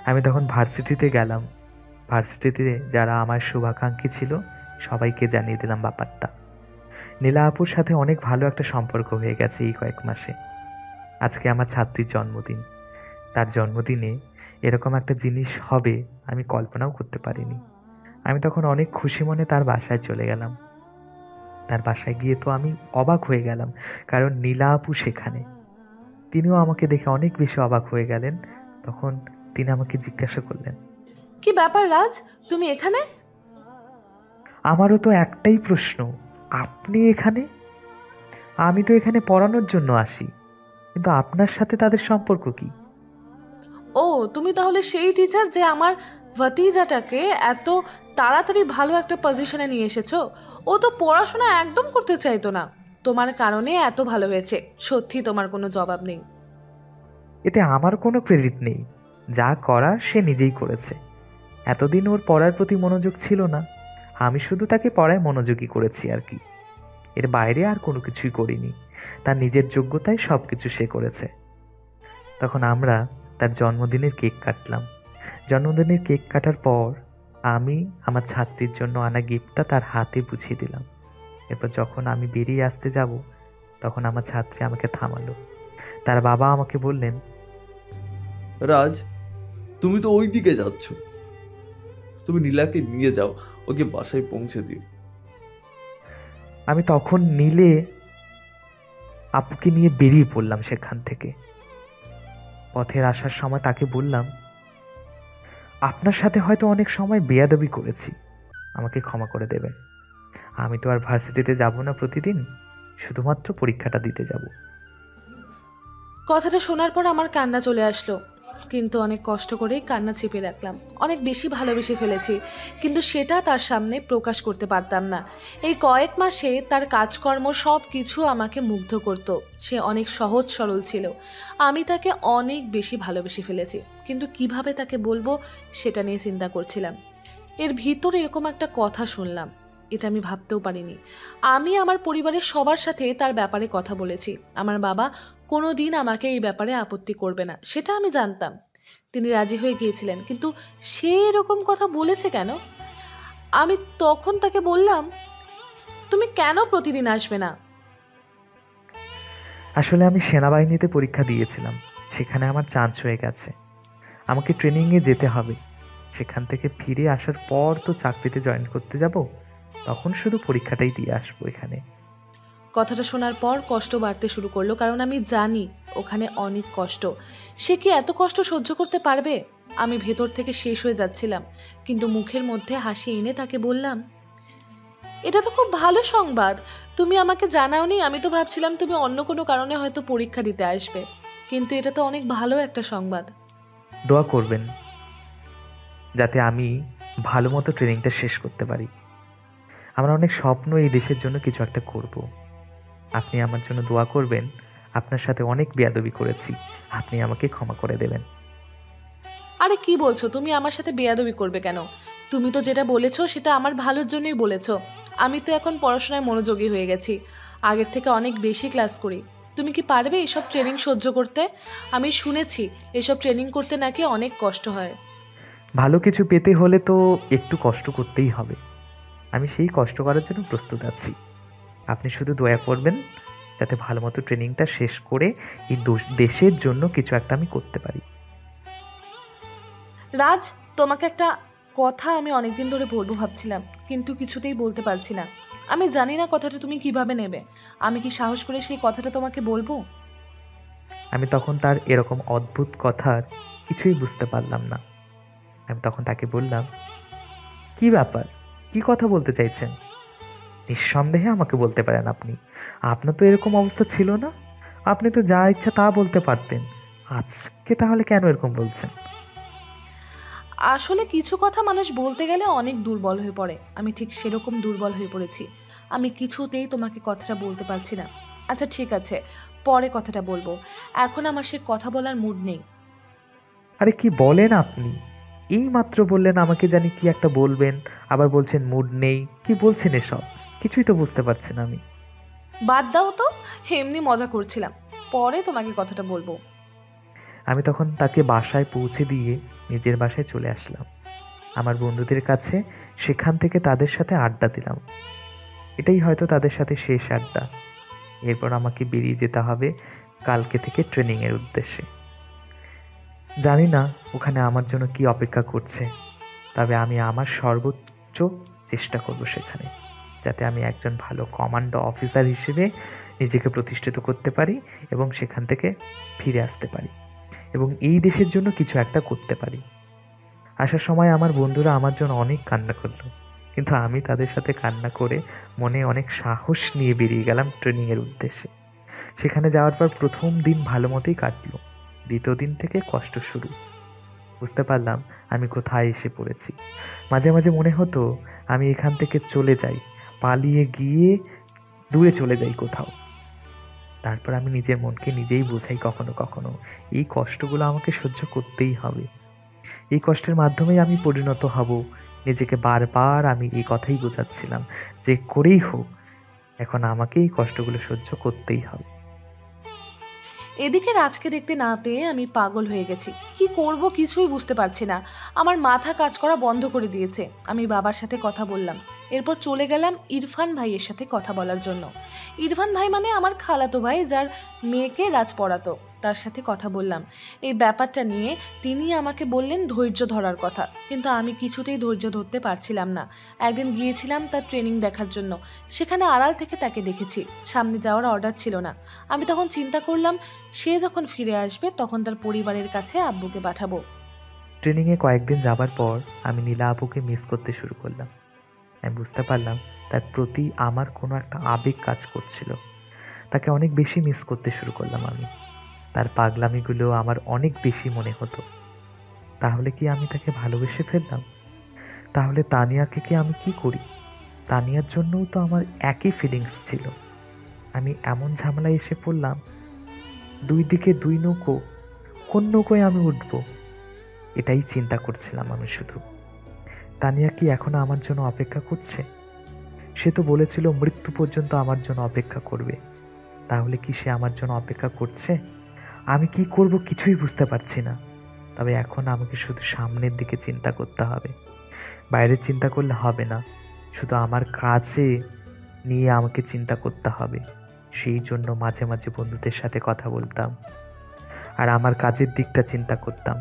আমি তখন ভার্সিটিতে গেলাম। ভার্সিটিতে যারা আমার শুভাকাঙ্ক্ষী ছিল সবাইকে জানিয়ে দিলাম ব্যাপারটা। নীলা আপুর সাথে অনেক ভালো একটা সম্পর্ক হয়ে গেছে এই কয়েক মাসে। আজকে আমার ছাত্রীর জন্মদিন। তার জন্মদিনে এরকম একটা জিনিস হবে আমি কল্পনাও করতে পারিনি। আমি তখন অনেক খুশি মনে তার বাসায় চলে গেলাম। তার বাসায় গিয়ে তো আমি অবাক হয়ে গেলাম, কারণ নীলা আপু সেখানে। তিনিও আমাকে দেখে অনেক বেশি অবাক হয়ে গেলেন। তখন তিনি আমাকে জিজ্ঞাসা করলেন, কি ব্যাপার রাজ, তুমি এখানে? আমারও তো একটাই প্রশ্ন, আপনি এখানে? আমি তো এখানে পড়ানোর জন্য আসি, কিন্তু আপনার সাথে তাদের সম্পর্ক কি? ও, তুমি তাহলে সেই টিচার যে আমার ভাতিজাটাকে এত তাড়াতাড়ি ভালো একটা পজিশনে নিয়ে এসেছো। ও তো পড়াশোনা একদম করতে চাইতো না, তোমার কারণে এত ভালো হয়েছে। সত্যি তোমার কোনো জবাব নেই। এতে আমার কোনো ক্রেডিট নেই। যা করার সে নিজেই করেছে। এতদিন ওর পড়ার প্রতি মনোযোগ ছিল না, আমি শুধু তাকে পড়ায় মনোযোগী করেছি আর কি। এর বাইরে আর কোনো কিছুই করিনি। তার নিজের যোগ্যতায় সব কিছু সে করেছে। তখন আমরা তার জন্মদিনের কেক কাটলাম। জন্মদিনের কেক কাটার পর আমি আমার ছাত্রীর জন্য আনা গিফটটা তার হাতে বুঝিয়ে দিলাম। এরপর যখন আমি বেরিয়ে আসতে যাব, তখন আমার ছাত্রী আমাকে থামালো। তার বাবা আমাকে বললেন, রাজ, তুমি তো ওই দিকে যাচ্ছ, তুমি নীলাকে নিয়ে যাও, ওকে বাসায় পৌঁছে দিও। আমি তখন নীলে আপুকে নিয়ে বেরিয়ে পড়লাম সেখান থেকে। পথের আসার সময় তাকে বললাম, আপনার সাথে হয়তো অনেক সময় বেয়াদবি করেছি, আমাকে ক্ষমা করে দেবেন। আমি তো আর ভার্সিটিতে যাব না প্রতিদিন, শুধুমাত্র পরীক্ষাটা দিতে যাব। কথাটা শোনার পর আমার কান্না চলে আসলো, কিন্তু অনেক কষ্ট করেই কান্না চেপে রাখলাম। অনেক বেশি ভালোবেসে ফেলেছি, কিন্তু সেটা তার সামনে প্রকাশ করতে পারতাম না। এই কয়েক মাসে তার কাজকর্ম সব কিছু আমাকে মুগ্ধ করত। সে অনেক সহজ সরল ছিল। আমি তাকে অনেক বেশি ভালোবেসে ফেলেছি, কিন্তু কিভাবে তাকে বলবো সেটা নিয়ে চিন্তা করছিলাম। এর ভিতর এরকম একটা কথা শুনলাম, এটা আমি ভাবতেও পারিনি। আমি আমার পরিবারের সবার সাথে তার ব্যাপারে কথা বলেছি। আমার বাবা কোনো দিন আমাকে এই ব্যাপারে আপত্তি করবে না, সেটা আমি জানতাম। তিনি রাজি হয়ে গিয়েছিলেন, কিন্তু সে এরকম কথা বলেছে কেন? আমি তখন তাকে বললাম, তুমি কেন প্রতিদিন আসবে না? আসলে আমি সেনাবাহিনীতে পরীক্ষা দিয়েছিলাম, সেখানে আমার চান্স হয়ে গেছে। আমাকে ট্রেনিংয়ে যেতে হবে। সেখান থেকে ফিরে আসার পর তো চাকরিতে জয়েন করতে যাব, তখন শুধু পরীক্ষাটাই দিয়ে আসবো এখানে। কথাটা শোনার পর কষ্ট বাড়তে শুরু করলো, কারণ আমি জানি ওখানে অনেক কষ্ট। সে কি এত কষ্ট সহ্য করতে পারবে? আমি ভেতর থেকে শেষ হয়ে যাচ্ছিলাম, কিন্তু মুখের মধ্যে হাসি এনে তাকে বললাম, এটা তো খুব ভালো সংবাদ। তুমি আমাকে জানাওনি, আমি তো ভাবছিলাম তুমি অন্য কোনো কারণে হয়তো পরীক্ষা দিতে আসবে, কিন্তু এটা তো অনেক ভালো একটা সংবাদ। দোয়া করবেন যাতে আমি ভালো মতো ট্রেনিংটা শেষ করতে পারি। আমার অনেক স্বপ্ন এই দেশের জন্য কিছু একটা করব। আপনি আমার জন্য দোয়া করবেন। আপনার সাথে অনেক বেয়াদবি করেছি, আপনি আমাকে ক্ষমা করে দেবেন। আরে কি বলছো? তুমি আমার সাথে বেয়াদবি করবে কেন? তুমি তো যেটা বলেছো সেটা আমার ভালোর জন্যই বলেছো। আমি তো এখন পড়াশোনায় মনোযোগী হয়ে গেছি, আগের থেকে অনেক বেশি ক্লাস করি। তুমি কি পারবে এসব ট্রেনিং সহ্য করতে? আমি শুনেছি এসব ট্রেনিং করতে নাকি অনেক কষ্ট হয়। ভালো কিছু পেতে হলে তো একটু কষ্ট করতেই হবে। আমি সেই কষ্ট করার জন্য প্রস্তুত আছি। আপনি শুধু দয়া করবেন যাতে ভালো মতো ট্রেনিংটা শেষ করে এই দেশের জন্য কিছু একটা আমি করতে পারি। রাজ, তোমাকে একটা কথা আমি অনেকদিন ধরে বলবো ভাবছিলাম, কিন্তু কিছুতেই বলতে পারছি না। আমি জানি না কথাটা তুমি কিভাবে নেবে। আমি কি সাহস করে সেই কথাটা তোমাকে বলবো? আমি তখন তার এরকম অদ্ভুত কথার কিছুই বুঝতে পারলাম না। আমি তখন তাকে বললাম, কি ব্যাপার, কি কথা বলতে চাইছেন? নিঃসন্দেহে আমাকে বলতে পারেন আপনি। আপনার তো এরকম অবস্থা ছিল না, আপনি তো যা ইচ্ছা তা বলতে পারতেন। আজকে তাহলে কেন এরকম বলছেন? আসলে কিছু কথা মানুষ বলতে গেলে অনেক দুর্বল হয়ে পড়ে। আমি ঠিক সেরকম দুর্বল হয়ে পড়েছি। আমি কিছুতেই তোমাকে কথাটা বলতে পারছি না। আচ্ছা ঠিক আছে, পরে কথাটা বলবো। এখন আমার সে কথা বলার মুড নেই। আরে কি বলেন আপনি? এই মাত্র বললেন আমাকে জানি কি একটা বলবেন, আবার বলছেন মুড নেই। কি বলছেন এসব? কিছুই তো বুঝতে পারছি না আমি। বাদ দাও তো, এমনি মজা করছিলাম। পরে তোমাকে কথাটা বলবো। আমি তখন তাকে বাসায় পৌঁছে দিয়ে নিজের বাসায় চলে আসলাম, আমার বন্ধুদের কাছে। সেখান থেকে তাদের সাথে আড্ডা দিলাম। এটাই হয়তো তাদের সাথে শেষ আড্ডা। এরপর আমাকে বেরিয়ে যেতে হবে কালকে থেকে ট্রেনিংয়ের উদ্দেশ্যে। জানি না ওখানে আমার জন্য কি অপেক্ষা করছে, তবে আমি আমার সর্বোচ্চ চেষ্টা করব সেখানে, যাতে আমি একজন ভালো কমান্ডো অফিসার হিসেবে নিজেকে প্রতিষ্ঠিত করতে পারি এবং সেখান থেকে ফিরে আসতে পারি এবং এই দেশের জন্য কিছু একটা করতে পারি। আসার সময় আমার বন্ধুরা আমার জন্য অনেক কান্না করলো, কিন্তু আমি তাদের সাথে কান্না করে মনে অনেক সাহস নিয়ে বেরিয়ে গেলাম ট্রেনিংয়ের উদ্দেশ্যে। সেখানে যাওয়ার পর প্রথম দিন ভালো মতোই কাটলো, দ্বিতীয় দিন থেকে কষ্ট শুরু। বুঝতে পারলাম আমি কোথায় এসে পড়েছি। মাঝে মাঝে মনে হতো আমি এখান থেকে চলে যাই, পালিয়ে গিয়ে দূরে চলে যাই কোথাও। তারপর আমি নিজের মনকে নিজেই বোঝাই কখনো কখনো এই কষ্টগুলো আমাকে সহ্য করতেই হবে। এই কষ্টের মাধ্যমেই আমি পরিণত হব। নিজেকে বারবার আমি এই কথাই বোঝাচ্ছিলাম যে করেই হোক এখন আমাকে এই কষ্টগুলো সহ্য করতেই হবে। এদিকে রাজকে দেখতে না পেয়ে আমি পাগল হয়ে গেছি। কি করব কিছুই বুঝতে পারছি না। আমার মাথা কাজ করা বন্ধ করে দিয়েছে। আমি বাবার সাথে কথা বললাম, এরপর চলে গেলাম ইরফান ভাইয়ের সাথে কথা বলার জন্য। ইরফান ভাই মানে আমার খালাতো ভাই, যার মেয়েকে রাজ পড়াতো। তার সাথে কথা বললাম এই ব্যাপারটা নিয়ে। তিনি আমাকে বললেন ধৈর্য ধরার কথা, কিন্তু আমি কিছুতেই ধৈর্য ধরতে পারছিলাম না। একদিন গিয়েছিলাম তার ট্রেনিং দেখার জন্য, সেখানে আড়াল থেকে তাকে দেখেছি। সামনে যাওয়ার অর্ডার ছিল না। আমি তখন চিন্তা করলাম সে যখন ফিরে আসবে তখন তার পরিবারের কাছে আব্বুকে পাঠাবো। ট্রেনিংয়ে কয়েকদিন যাবার পর আমি নীলা আপুকে মিস করতে শুরু করলাম। আমি বুঝতে পারলাম তার প্রতি আমার কোনো একটা আবেগ কাজ করছিল। তাকে অনেক বেশি মিস করতে শুরু করলাম আমি। তার পাগলামিগুলো আমার অনেক বেশি মনে হতো। তাহলে কি আমি তাকে ভালোবেসে ফেললাম? তাহলে তানিয়াকে কি আমি কি করি? তানিয়ার জন্যও তো আমার একই ফিলিংস ছিল। আমি এমন ঝামেলায় এসে পড়লাম, দুই দিকে দুই নৌকো, কোন নৌকোয় আমি উঠবো এটাই চিন্তা করছিলাম আমি শুধু। তানিয়া কি এখনো আমার জন্য অপেক্ষা করছে? সে তো বলেছিল মৃত্যু পর্যন্ত আমার জন্য অপেক্ষা করবে। তাহলে কি সে আমার জন্য অপেক্ষা করছে? আমি কি করব কিছুই বুঝতে পারছি না। তবে এখন আমাকে শুধু সামনের দিকে চিন্তা করতে হবে। বাইরের চিন্তা করলে হবে না, শুধু আমার কাজে নিয়ে আমাকে চিন্তা করতে হবে। সেই জন্য মাঝে মাঝে বন্ধুদের সাথে কথা বলতাম আর আমার কাজের দিকটা চিন্তা করতাম।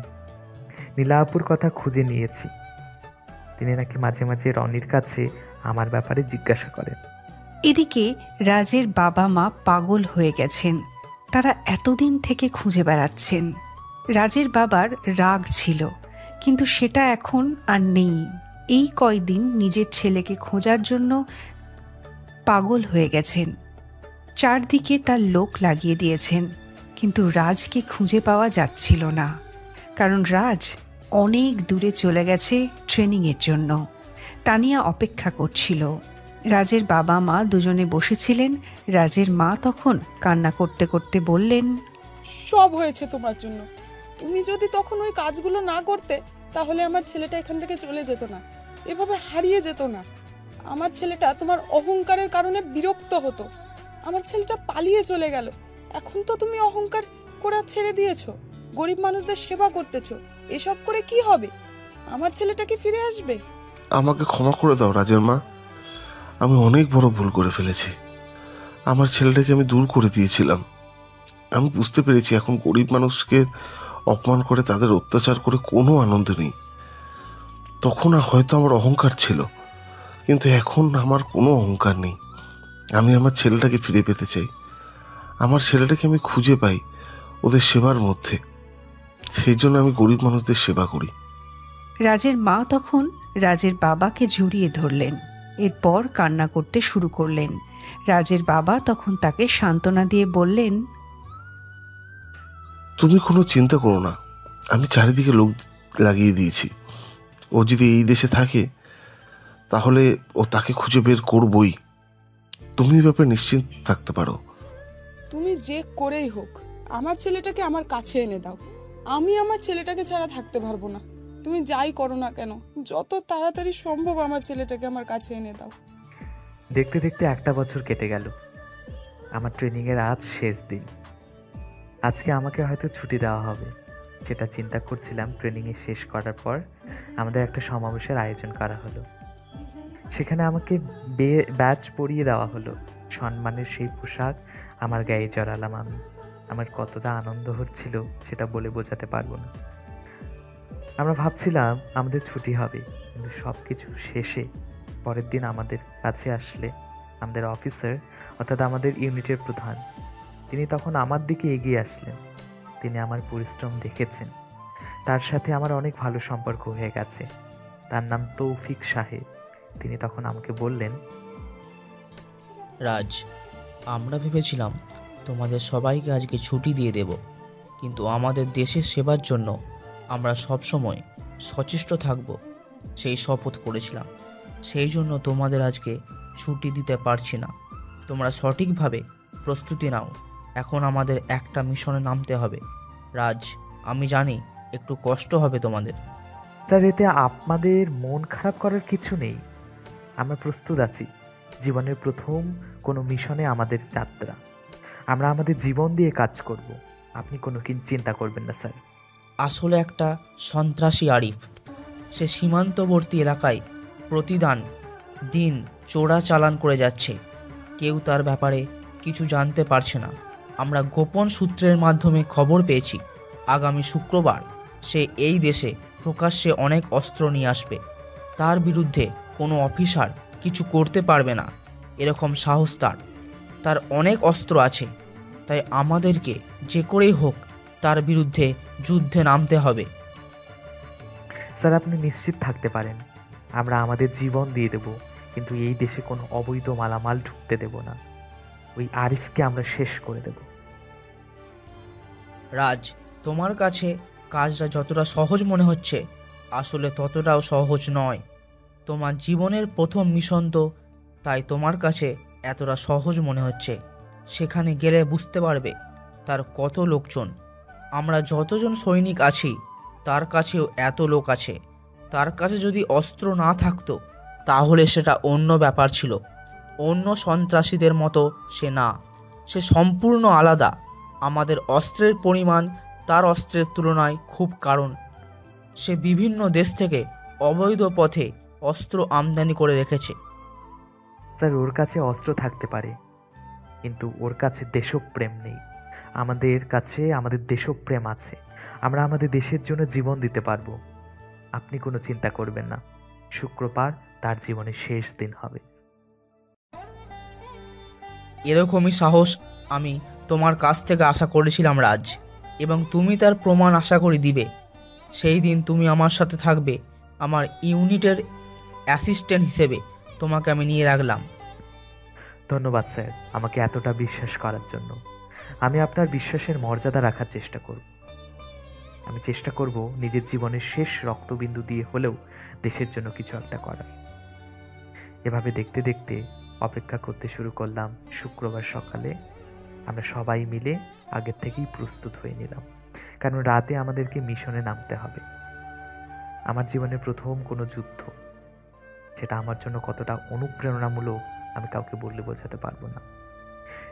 নীলাপুর কথা খুঁজে নিয়েছি, তিনি নাকি মাঝে মাঝে রনির কাছে আমার ব্যাপারে জিজ্ঞাসা করেন। এদিকে রাজের বাবা মা পাগল হয়ে গেছেন, তারা এতদিন থেকে খুঁজে বেড়াচ্ছেন। রাজের বাবার রাগ ছিল, কিন্তু সেটা এখন আর নেই। এই কয়দিন নিজের ছেলেকে খোঁজার জন্য পাগল হয়ে গেছেন, চারদিকে তার লোক লাগিয়ে দিয়েছেন, কিন্তু রাজকে খুঁজে পাওয়া যাচ্ছিল না, কারণ রাজ অনেক দূরে চলে গেছে ট্রেনিংয়ের জন্য। তানিয়া অপেক্ষা করছিল। রাজের বাবা মা দুজনে বসেছিলেন। রাজের মা তখন কান্না করতে করতে বললেন, সব হয়েছে তোমার জন্য। তুমি যদি তখন ওই কাজগুলো না করতে, তাহলে আমার ছেলেটা এখান থেকে চলে যেত না, এভাবে হারিয়ে যেত না। আমার ছেলেটা তোমার অহংকারের কারণে বিরক্ত হতো, আমার ছেলেটা পালিয়ে চলে গেল। এখন তো তুমি অহংকার করা ছেড়ে দিয়েছো, গরিব মানুষদের সেবা করতেছো। এসব করে কি হবে? আমার ছেলেটা কি ফিরে আসবে? আমাকে ক্ষমা করে দাও রাজের মা, আমি অনেক বড় ভুল করে ফেলেছি। আমার ছেলেটাকে আমি দূর করে দিয়েছিলাম। আমি বুঝতে পেরেছি এখন গরিব মানুষকে অপমান করে তাদের অত্যাচার করে কোনো আনন্দ নেই। তখন হয়তো আমার অহংকার ছিল, কিন্তু এখন আমার কোনো অহংকার নেই। আমি আমার ছেলেটাকে ফিরে পেতে চাই। আমার ছেলেটাকে আমি খুঁজে পাই ওদের সেবার মধ্যে, সেই জন্য আমি গরিব মানুষদের সেবা করি। রাজের মা তখন রাজের বাবাকে জড়িয়ে ধরলেন, এরপর কান্না করতে শুরু করলেন। রাজের বাবা তখন তাকে সান্ত্বনা দিয়ে বললেন, তুমি কোনো চিন্তা করো না, আমি চারিদিকে লোক লাগিয়ে দিয়েছি। ও যদি এই দেশে থাকে তাহলে ও তাকে খুঁজে বের করবই। তুমি এই ব্যাপারে নিশ্চিন্ত থাকতে পারো। তুমি যে করেই হোক আমার ছেলেটাকে আমার কাছে এনে দাও। আমি আমার ছেলেটাকে ছাড়া থাকতে পারবো না। তুমি যাই করো না কেন, যত তাড়াতাড়ি সম্ভব আমার ছেলেটাকে আমার কাছে এনে দাও। দেখতে দেখতে একটা বছর কেটে গেল। আমার ট্রেনিংয়ের আজ শেষ দিন। আজকে আমাকে হয়তো ছুটি দেওয়া হবে, যেটা চিন্তা করছিলাম। ট্রেনিংয়ে শেষ করার পর আমাদের একটা সমাবেশের আয়োজন করা হলো। সেখানে আমাকে ব্যাচ পরিয়ে দেওয়া হলো। সম্মানের সেই পোশাক আমার গায়ে জড়ালাম আমি। আমার কতটা আনন্দ হচ্ছিল সেটা বলে বোঝাতে পারবো না। আমরা ভাবছিলাম আমাদের ছুটি হবে, কিন্তু সব কিছু শেষে পরের দিন আমাদের কাছে আসলে আমাদের অফিসার, অর্থাৎ আমাদের ইউনিটের প্রধান, তিনি তখন আমার দিকে এগিয়ে আসলেন। তিনি আমার পরিশ্রম দেখেছেন, তার সাথে আমার অনেক ভালো সম্পর্ক হয়ে গেছে। তার নাম তৌফিক সাহেব। তিনি তখন আমাকে বললেন, রাজ, আমরা ভেবেছিলাম তোমাদের সবাইকে আজকে ছুটি দিয়ে দেব, কিন্তু আমাদের দেশের সেবার জন্য আমরা সবসময় সচেষ্ট থাকব সেই শপথ করেছিলাম। সেই জন্য তোমাদের আজকে ছুটি দিতে পারছি না। তোমরা সঠিকভাবে প্রস্তুতি নাও। এখন আমাদের একটা মিশনে নামতে হবে। রাজ, আমি জানি একটু কষ্ট হবে তোমাদের। স্যার, এতে আপনাদের মন খারাপ করার কিছু নেই। আমরা প্রস্তুত আছি। জীবনের প্রথম কোনো মিশনে আমাদের যাত্রা। আমরা আমাদের জীবন দিয়ে কাজ করব। আপনি কোনো চিন্তা করবেন না স্যার। আসলে একটা সন্ত্রাসী আরিফ, সে সীমান্তবর্তী এলাকায় প্রতিদান দিন চোরা চালান করে যাচ্ছে। কেউ তার ব্যাপারে কিছু জানতে পারছে না। আমরা গোপন সূত্রের মাধ্যমে খবর পেয়েছি আগামী শুক্রবার সে এই দেশে প্রকাশ্যে অনেক অস্ত্র নিয়ে আসবে। তার বিরুদ্ধে কোনো অফিসার কিছু করতে পারবে না, এরকম সাহস তার অনেক অস্ত্র আছে। তাই আমাদেরকে যে করেই হোক তার বিরুদ্ধে যুদ্ধে নামতে হবে। স্যার, আপনি নিশ্চিত থাকতে পারেন, আমরা আমাদের জীবন দিয়ে দেব, কিন্তু এই দেশে কোনো অবৈধ মালামাল ঢুকতে দেব না। ওই আরিফকে আমরা শেষ করে দেব। রাজ, তোমার কাছে কাজটা যতটা সহজ মনে হচ্ছে, আসলে ততটাও সহজ নয়। তোমার জীবনের প্রথম মিশন তো, তাই তোমার কাছে এতটা সহজ মনে হচ্ছে। সেখানে গেলে বুঝতে পারবে তার কত লোকজন। আমরা যতজন সৈনিক আছি তার কাছেও এত লোক আছে। তার কাছে যদি অস্ত্র না থাকতো তাহলে সেটা অন্য ব্যাপার ছিল। অন্য সন্ত্রাসীদের মতো সে না, সে সম্পূর্ণ আলাদা। আমাদের অস্ত্রের পরিমাণ তার অস্ত্রের তুলনায় খুব, কারণ সে বিভিন্ন দেশ থেকে অবৈধ পথে অস্ত্র আমদানি করে রেখেছে। স্যার, ওর কাছে অস্ত্র থাকতে পারে, কিন্তু ওর কাছে দেশপ্রেম নেই। আমাদের কাছে আমাদের দেশপ্রেম আছে। আমরা আমাদের দেশের জন্য জীবন দিতে পারবো। আপনি কোনো চিন্তা করবেন না, শুক্রবার তার জীবনের শেষ দিন হবে। এরকমই সাহস আমি তোমার কাছ থেকে আশা করেছিলাম রাজ, এবং তুমি তার প্রমাণ আশা করি দিবে। সেই দিন তুমি আমার সাথে থাকবে। আমার ইউনিটের অ্যাসিস্ট্যান্ট হিসেবে তোমাকে আমি নিয়ে রাখলাম। ধন্যবাদ স্যার, আমাকে এতটা বিশ্বাস করার জন্য। আমি আপনার বিশ্বাসের মর্যাদা রাখার চেষ্টা করব। আমি চেষ্টা করব নিজের জীবনের শেষ রক্তবিন্দু দিয়ে হলেও দেশের জন্য কিছু একটা করার। এভাবে দেখতে দেখতে অপেক্ষা করতে শুরু করলাম। শুক্রবার সকালে আমরা সবাই মিলে আগের থেকেই প্রস্তুত হয়ে নিলাম, কারণ রাতে আমাদেরকে মিশনে নামতে হবে। আমার জীবনের প্রথম কোনো যুদ্ধ, সেটা আমার জন্য কতটা অনুপ্রেরণামূলক আমি কাউকে বললে বোঝাতে পারবো না।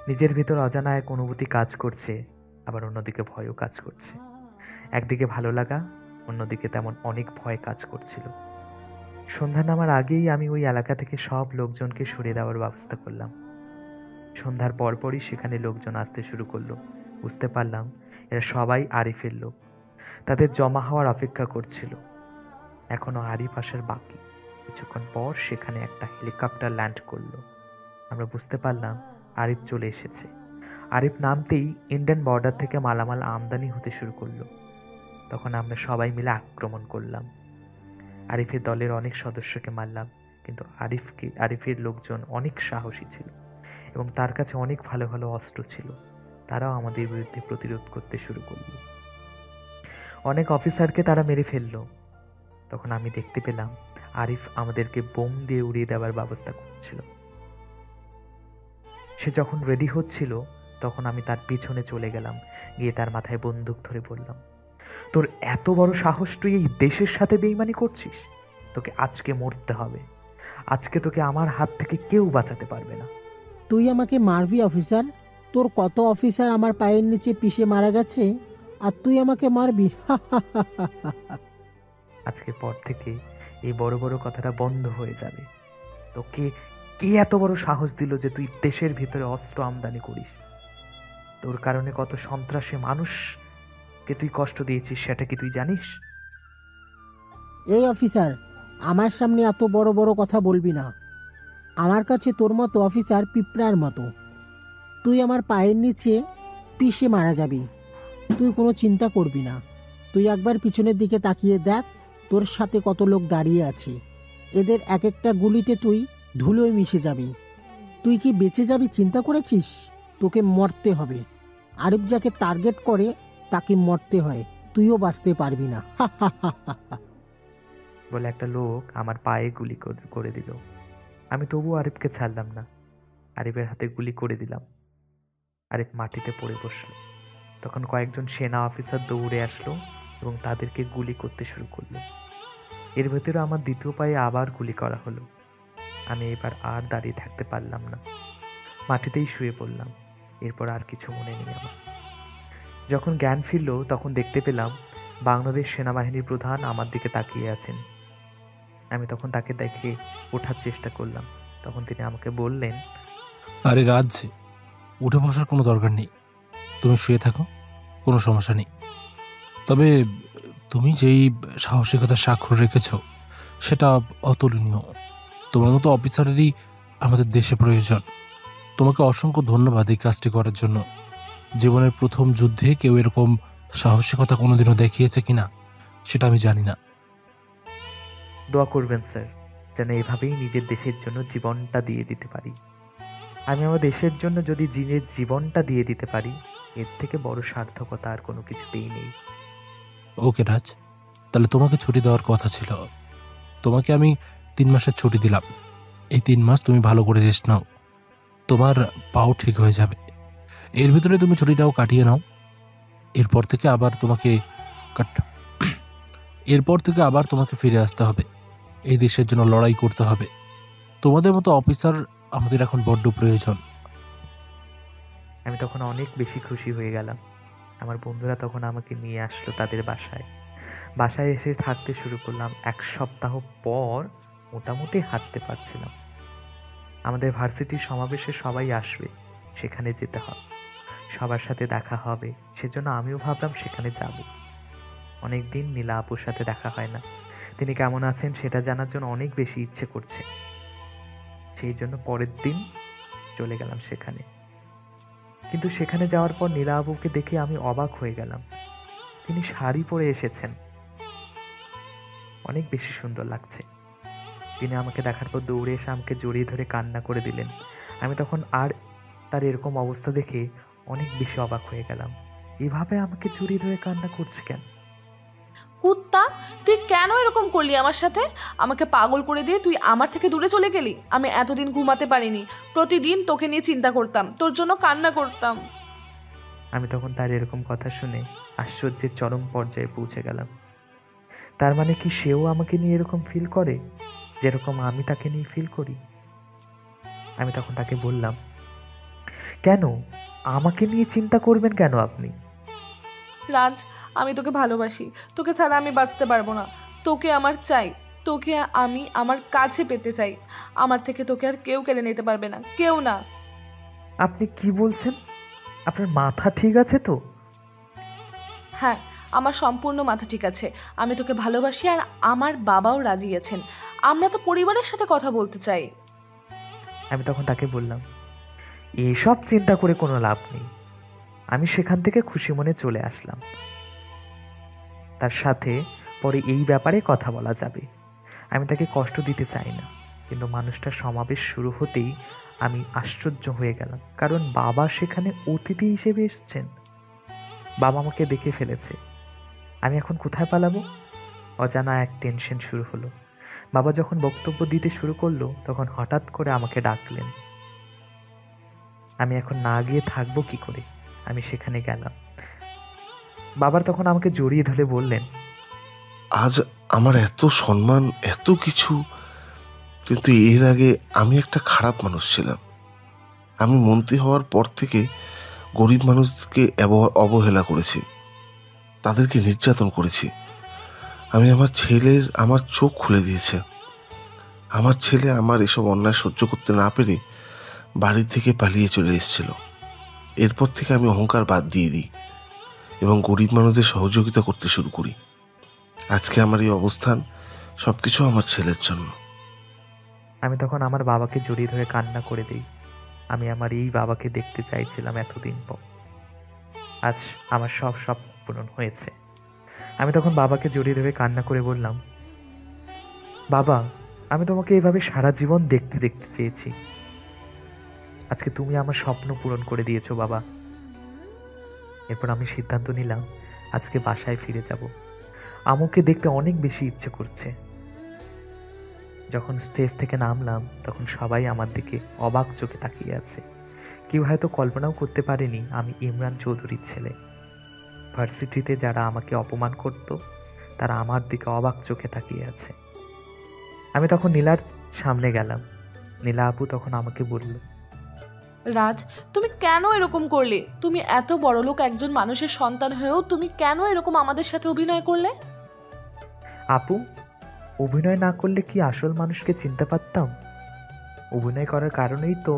নিজের ভিতর অজানা এক অনুভূতি কাজ করছে, আবার অন্যদিকে ভয়ও কাজ করছে। একদিকে ভালো লাগা, অন্যদিকে তেমন অনেক ভয় কাজ করছিল। সন্ধ্যা নামার আগেই আমি ওই এলাকা থেকে সব লোকজনকে সরিয়ে দেওয়ার ব্যবস্থা করলাম। সন্ধ্যার পরপরই সেখানে লোকজন আসতে শুরু করলো। বুঝতে পারলাম এরা সবাই আরিফের লোক, তাদের জমা হওয়ার অপেক্ষা করছিল। এখনো আরিফ আসার বাকি। কিছুক্ষণ পর সেখানে একটা হেলিকপ্টার ল্যান্ড করলো। আমরা বুঝতে পারলাম আরিফ চলে এসেছে। আরিফ নামতেই ইন্ডিয়ান বর্ডার থেকে মালামাল আমদানি হতে শুরু করলো। তখন আমরা সবাই মিলে আক্রমণ করলাম। আরিফের দলের অনেক সদস্যকে মারলাম, কিন্তু আরিফের লোকজন অনেক সাহসী ছিল এবং তার কাছে অনেক ভালো ভালো অস্ত্র ছিল। তারাও আমাদের বিরুদ্ধে প্রতিরোধ করতে শুরু করলো। অনেক অফিসারকে তারা মেরে ফেললো। তখন আমি দেখতে পেলাম আরিফ আমাদেরকে বোম দিয়ে উড়িয়ে দেওয়ার ব্যবস্থা করছিল। সে যখন রেডি হচ্ছিল তখন আমি তার পিছনে চলে গেলাম, গিয়ে তার মাথায় বন্দুক ধরে বললাম, তোর এত বড় সাহস, তুই এই দেশের সাথে বেইমানি করছিস? তোকে আজকে মরতে হবে। আজকে তোকে আমার হাত থেকে কেউ বাঁচাতে পারবে না। তুই আমাকে মারবি অফিসার? তোর কত অফিসার আমার পায়ের নিচে পিষে মারা গেছে, আর তুই আমাকে মারবি? আজকের পর থেকে এই বড় বড় কথাটা বন্ধ হয়ে যাবে। তোকে কে এত বড় সাহস দিল যে তুই দেশের ভিতরে অস্ত্র আমদানি করিস? তোর কারণে কত সন্ত্রাসী মানুষকে তুই কষ্ট দিয়েছিস, সেটা কি তুই জানিস? এই অফিসার, আমার সামনে এত বড় বড় কথা বলবি না। আমার কাছে তোর মতো অফিসার পিঁপড়ার মতো। তুই আমার পায়ের নিচে পিষে মারা যাবি। তুই কোনো চিন্তা করবি না। তুই একবার পিছনের দিকে তাকিয়ে দেখ, তোর সাথে কত লোক দাঁড়িয়ে আছে। এদের এক একটা গুলিতে তুই ধুলোয় মিশে যাবি। তুই কি বেঁচে যাবি চিন্তা করেছিস? তোকে মরতে হবে। আরিফ যাকে টার্গেট করে তাকে মরতে হয়, তুইও বাঁচতে পারবি না। বলে একটা লোক আমার পায়ে গুলি করে দিল। আমি তবুও আরিফকে ছাড়লাম না। আরিফের হাতে গুলি করে দিলাম। আরিফ মাটিতে পড়ে বসলো। তখন কয়েকজন সেনা অফিসার দৌড়ে আসলো এবং তাদেরকে গুলি করতে শুরু করলো। এর ভেতরে আমার দ্বিতীয় পায়ে আবার গুলি করা হলো। আমি এবার আর দাঁড়িয়ে থাকতে পারলাম না, মাটিতেই শুয়ে পড়লাম। এরপর আর কিছু মনে নেই আমার। যখন জ্ঞান ফিরল তখন দেখতে পেলাম বাংলাদেশ সেনাবাহিনীর প্রধান আমার দিকে তাকিয়ে আছেন। আমি তখন তাকে দেখে ওঠার চেষ্টা করলাম। তখন তিনি আমাকে বললেন, আরে রাজ, উঠে বসার কোনো দরকার নেই, তুমি শুয়ে থাকো, কোনো সমস্যা নেই। তবে তুমি যেই সাহসিকতার স্বাক্ষর রেখেছ সেটা অতুলনীয়। তোমার মতো অফিসারেরই আমাদের দেশে প্রয়োজন। তোমাকে অসংখ্য ধন্যবাদ এই কাজটি করার জন্য। জীবনের প্রথম যুদ্ধে কেউ এরকম সাহসিকতা কোনোদিনও দেখিয়েছে কিনা সেটা আমি জানি না। দোয়া করবেন স্যার, যেন এভাবেই নিজের দেশের জন্য জীবনটা দিয়ে দিতে পারি। আমি আমার দেশের জন্য যদি জীবনটা দিয়ে দিতে পারি, এর থেকে বড় সার্থকতা আর কোনো কিছুতেই নেই। ওকে রাজ, তাহলে তোমাকে ছুটি দেওয়ার কথা ছিল। তোমাকে আমি 3 মাসের ছুটি দিলাম। এই 3 মাস তুমি ভালো করে রেস্ট নাও, তোমার পাও ঠিক হয়ে যাবে। এর ভিতরে তুমি ছুটিটাও কাটিয়ে নাও। এরপর থেকে আবার তোমাকে ফিরে আসতে হবে। এই দেশের জন্য লড়াই করতে হবে। তোমাদের মতো অফিসার আমাদের এখন বড্ড প্রয়োজন। আমি তখন অনেক বেশি খুশি হয়ে গেলাম। আমার বন্ধুরা তখন আমাকে নিয়ে আসলো তাদের বাসায়। বাসায় এসে থাকতে শুরু করলাম। 1 সপ্তাহ পর মোটামুটি হাঁটতে পারছিলাম। আমাদের ভার্সিটির সমাবেশে সবাই আসবে, সেখানে যেতে হবে, সবার সাথে দেখা হবে, সেজন্য আমিও ভাবলাম সেখানে যাব। অনেকদিন নীলা আপুর সাথে দেখা হয় না, তিনি কেমন আছেন সেটা জানার জন্য অনেক বেশি ইচ্ছে করছে। সেই জন্য পরের দিন চলে গেলাম সেখানে। কিন্তু সেখানে যাওয়ার পর নীলা আপুকে দেখে আমি অবাক হয়ে গেলাম। তিনি শাড়ি পরে এসেছেন, অনেক বেশি সুন্দর লাগছে। তিনি আমাকে দেখার পর দৌড়ে এসে আমাকে জড়িয়ে ধরে কান্না করে দিলেন। আমি তখন আর তার এরকম অবস্থা দেখে অনেক বেশি অবাক হয়ে গেলাম। এভাবে আমাকে জড়িয়ে ধরে কান্না করছে কেন? কুত্তা, তুই কেন এরকম করলি আমার সাথে? আমাকে পাগল করে দিয়ে তুই আমার থেকে দূরে চলে গেলি। আমি এতদিন ঘুমাতে পারিনি, প্রতিদিন তোকে নিয়ে চিন্তা করতাম, তোর জন্য কান্না করতাম। আমি তখন তার এরকম কথা শুনে আশ্চর্যের চরম পর্যায়ে পৌঁছে গেলাম। তার মানে কি সেও আমাকে নিয়ে এরকম ফিল করে যেরকম আমি তাকে নিয়ে ফিল করি? আমি তখন তাকে বললাম, কেন আমাকে নিয়ে চিন্তা করবেন কেন আপনি? রাজ, আমি তোকে ভালোবাসি, তোকে ছাড়া আমি বাঁচতে পারবো না। তোকে আমার চাই, তোকে আমি আমার কাছে পেতে চাই। আমার থেকে তোকে আর কেউ কেড়ে নিতে পারবে না, কেউ না। আপনি কি বলছেন? আপনার মাথা ঠিক আছে তো? হ্যাঁ, আমার সম্পূর্ণ মাথা ঠিক আছে। আমি তোকে ভালোবাসি, আর আমার বাবাও রাজি আছেন। আমরা তো পরিবারের সাথে কথা বলতে চাই। আমি তখন তাকে বললাম, এসব চিন্তা করে কোনো লাভ নেই। আমি সেখান থেকে খুশি মনে চলে আসলাম। তার সাথে পরে এই ব্যাপারে কথা বলা যাবে। আমি তাকে কষ্ট দিতে চাই না, কিন্তু মানুষটার সমাবেশ শুরু হতেই আমি আশ্চর্য হয়ে গেলাম, কারণ বাবা সেখানে অতিথি হিসেবে এসেছেন। বাবা আমাকে দেখে ফেলেছে। আমি এখন কোথায় পালাবো? অজানা এক টেনশন শুরু হলো। বাবা যখন বক্তব্য দিতে শুরু করলো তখন হঠাৎ করে আমাকে ডাকলেন। আমি এখন না গিয়ে থাকবো কি করে? আমি সেখানে গেলাম। বাবার তখন আমাকে জড়িয়ে ধরে বললেন, আজ আমার এত সম্মান, এত কিছু, কিন্তু এর আগে আমি একটা খারাপ মানুষ ছিলাম। আমি মন্ত্রী হওয়ার পর থেকে গরিব মানুষকে অবহেলা করেছি, তাদেরকে নির্যাতন করেছি। আমি আমার চোখ খুলে দিয়েছে। আমার ছেলে আমার এসব অন্যায় সহ্য করতে না পেরে বাড়ি থেকে পালিয়ে চলে এসেছিল। এরপর থেকে আমি অহংকার বাদ দিয়ে দিই এবং গরিব মানুষদের সহযোগিতা করতে শুরু করি। আজকে আমার এই অবস্থান সবকিছু আমার ছেলের জন্য। আমি তখন আমার বাবাকে জড়িয়ে ধরে কান্না করে দিই। আমি আমার এই বাবাকে দেখতে চাইছিলাম এতদিন পর। আজ আমার সব পূরণ হয়েছে। আমি তখন বাবাকে জড়িয়ে ধরে কান্না করে বললাম, বাবা, আমি তোমাকে এভাবে সারা জীবন দেখতে দেখতে চেয়েছি। আজকে তুমি আমার স্বপ্ন পূরণ করে দিয়েছো বাবা। এরপর আমি সিদ্ধান্ত নিলাম আজকে বাসায় ফিরে যাব। আম্মুকে দেখতে অনেক বেশি ইচ্ছে করছে। যখন স্টেজ থেকে নামলাম তখন সবাই আমার দিকে অবাক চোখে তাকিয়ে আছে। কেউ হয়তো কল্পনাও করতে পারেনি আমি ইমরান চৌধুরীর ছেলে। ভার্সিটিতে যারা আমাকে অপমান করত তারা আমার দিকে অবাক চোখে তাকিয়ে আছে। আমি তখন নীলার সামনে গেলাম। নীলা আপু তখন আমাকে বলল, রাজ, তুমি কেন এরকম করলে? তুমি এত বড়লোক একজন মানুষের সন্তান হয়েও তুমি কেন এরকম আমাদের সাথে অভিনয় করলে? আপু, অভিনয় না করলে কি আসল মানুষকে চিনতে পারতাম? অভিনয় করার কারণেই তো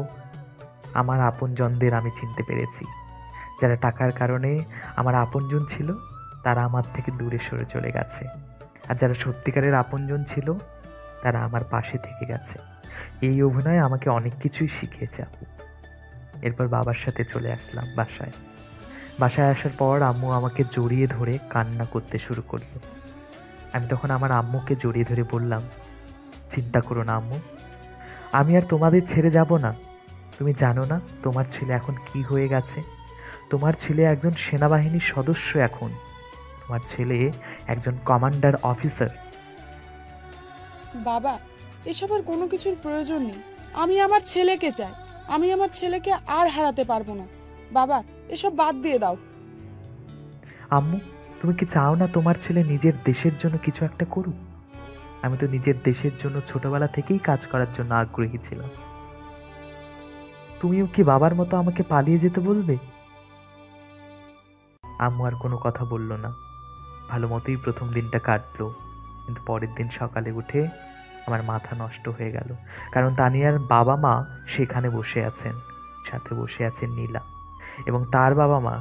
আমার আপনজনদের আমি চিনতে পেরেছি। যারা টাকার কারণে আমার আপনজন ছিল তারা আমার থেকে দূরে সরে চলে গেছে, আর যারা সত্যিকারের আপনজন ছিল তারা আমার পাশে থেকে গেছে। এই অভিনয় আমাকে অনেক কিছুই শিখিয়েছে আপু। এরপর বাবার সাথে চলে আসলাম বাসায় আসার পর আম্মু আমাকে জড়িয়ে ধরে কান্না করতে শুরু করলো। আমি তখন আমার আম্মুকে জড়িয়ে ধরে বললাম, চিন্তা করো না আম্মু, আমি আর তোমাদের ছেড়ে যাব না। তুমি জানো না তোমার ছেলে এখন কি হয়ে গেছে? তোমার ছেলে একজন সেনাবাহিনীর সদস্য এখন। তোমার ছেলে একজন কমান্ডার অফিসার। বাবা, এসবের কোনো কিছুর প্রয়োজন নেই। আমি আমার ছেলেকে চাই। আমি আমার ছেলেকে আর হারাতে পারবো না। বাবা, এসব বাদ দিয়ে দাও। আম্মু, তুমি কি চাও না তোমার ছেলে নিজের দেশের জন্য কিছু একটা করুক? আমি তো নিজের দেশের জন্য ছোটবেলা থেকেই কাজ করার জন্য আগ্রহী ছিলাম। তুমিও কি বাবার মতো আমাকে পালিয়ে যেতে বলবে? আম্মু আর কোনো কথা বলল না। ভালো মতোই প্রথম দিনটা কাটলো, কিন্তু পরের দিন সকালে উঠে আমার মাথা নষ্ট হয়ে গেল। কারণ তানিয়ার বাবা মা সেখানে বসে আছেন, সাথে বসে আছেন নীলা এবং তার বাবা মা।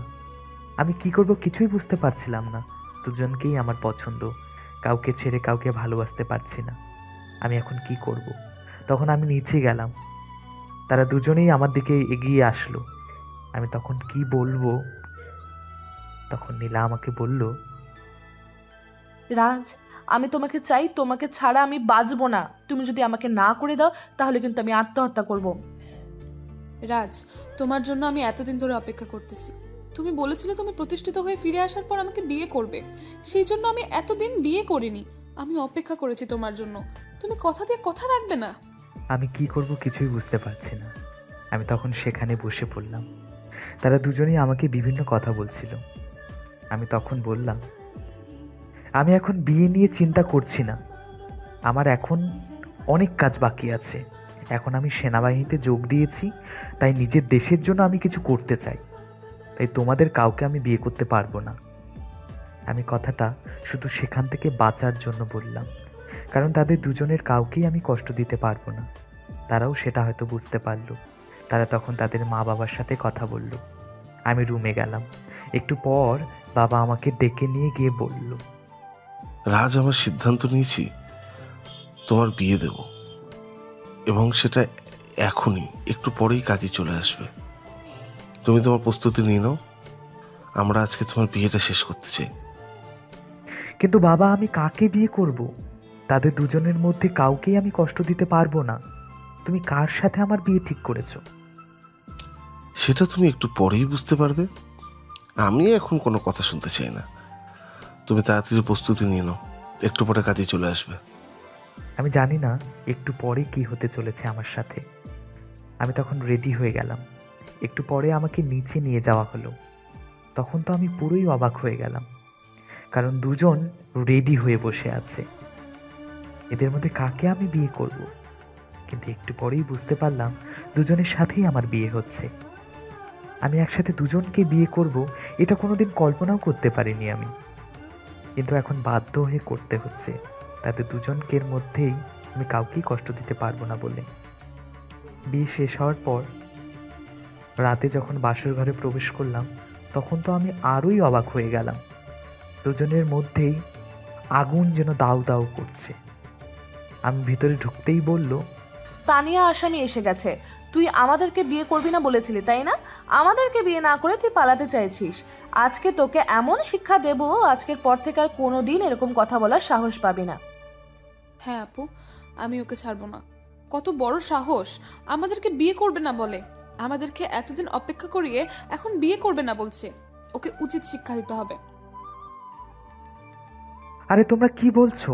আমি কি করব কিছুই বুঝতে পারছিলাম না। দুজনকেই আমার পছন্দ, কাউকে ছেড়ে কাউকে ভালোবাসতে পারছি না। আমি এখন কি করব? তখন আমি নিচে গেলাম, তারা দুজনেই আমার দিকে এগিয়ে আসলো। আমি তখন কি বলবো? তখন নীলা আমাকে বলল, রাজ, আমি তোমাকে চাই, তোমাকে ছাড়া আমি বাঁচবো না। তুমি যদি আমাকে না করে দাও তাহলে কিন্তু আমি আত্মহত্যা করব। রাজ, তোমার জন্য আমি এতদিন ধরে অপেক্ষা করতেছি। তুমি বলেছিলে তুমি প্রতিষ্ঠিত হয়ে ফিরে আসার পর আমাকে বিয়ে করবে, সেই জন্য আমি এতদিন বিয়ে করিনি। আমি অপেক্ষা করেছি তোমার জন্য, তুমি কথা দিয়ে কথা রাখবে না। আমি কি করব কিছুই বুঝতে পারছি না। আমি তখন সেখানে বসে পড়লাম। তারা দুজনেই আমাকে বিভিন্ন কথা বলছিল। আমি তখন বললাম, আমি এখন বিয়ে নিয়ে চিন্তা করছি না, আমার এখন অনেক কাজ বাকি আছে। এখন আমি সেনাবাহিনীতে যোগ দিয়েছি, তাই নিজের দেশের জন্য আমি কিছু করতে চাই। তাই তোমাদের কাউকে আমি বিয়ে করতে পারবো না। আমি কথাটা শুধু সেখান থেকে বাঁচার জন্য বললাম, কারণ তাদের দুজনের কাউকেই আমি কষ্ট দিতে পারবো না। তারাও সেটা হয়তো বুঝতে পারলো। তারা তখন তাদের মা বাবার সাথে কথা বলল। আমি রুমে গেলাম। একটু পর বাবা আমাকে ডেকে নিয়ে গিয়ে বলল, রাজ, আমার সিদ্ধান্ত নিয়েছি, তোমার বিয়ে দেব, এবং সেটা এখনই, একটু পরেই কাজে চলে আসবে। তুমি তোমার প্রস্তুতি নিয়ে নাও, আমরা আজকে তোমার বিয়েটা শেষ করতে চাই। কিন্তু বাবা, আমি কাকে বিয়ে করব? তাদের দুজনের মধ্যে কাউকেই আমি কষ্ট দিতে পারবো না। তুমি কার সাথে আমার বিয়ে ঠিক করেছো? সেটা তুমি একটু পরেই বুঝতে পারবে। আমি এখন কোনো কথা শুনতে চাই না। তুমি তাড়াতাড়ি প্রস্তুতি নিয়ে নাও, একটু পরে কাজে চলে আসবে। আমি জানি না একটু পরে কি হতে চলেছে আমার সাথে। আমি তখন রেডি হয়ে গেলাম। একটু পরে আমাকে নিচে নিয়ে যাওয়া হলো। তখন তো আমি পুরোই অবাক হয়ে গেলাম, কারণ দুজন রেডি হয়ে বসে আছে। এদের মধ্যে কাকে আমি বিয়ে করব? কিন্তু একটু পরেই বুঝতে পারলাম দুজনের সাথেই আমার বিয়ে হচ্ছে। আমি একসাথে দুজনকে বিয়ে করব, এটা কোনোদিন কল্পনাও করতে পারিনি আমি, কিন্তু এখন বাধ্য হয়ে করতে হচ্ছে। তাদের দুজনকের মধ্যেই আমি কাউকেই কষ্ট দিতে পারবো না বলে। বিয়ে শেষ হওয়ার পর রাতে যখন বাসর ঘরে প্রবেশ করলাম, তখন তো আমি আরোই অবাক হয়ে গেলাম। দুজনের মধ্যেই আগুন যেন দাউ দাউ করছে। আমি ভিতরে ঢুকতেই বলল, তানিয়া আসামি এসে গেছে। তুই আমাদেরকে বিয়ে করবি না বলেছিলি, তাই না? আমাদেরকে বিয়ে না করে তুই পালাতে চাইছিস। আজকে তোকে এমন শিক্ষা দেব, আজকের পর থেকে আর কোনোদিন এরকম কথা বলার সাহস পাবি না। হ্যাঁ আপু, আমি ওকে ছাড়বো না। কত বড় সাহস, আমাদেরকে বিয়ে করবে না বলে। আমাদেরকে এতদিন অপেক্ষা করিয়ে এখন বিয়ে করবে না বলছে। ওকে উচিত শিক্ষা দিতে হবে। আরে তোমরা কি বলছো?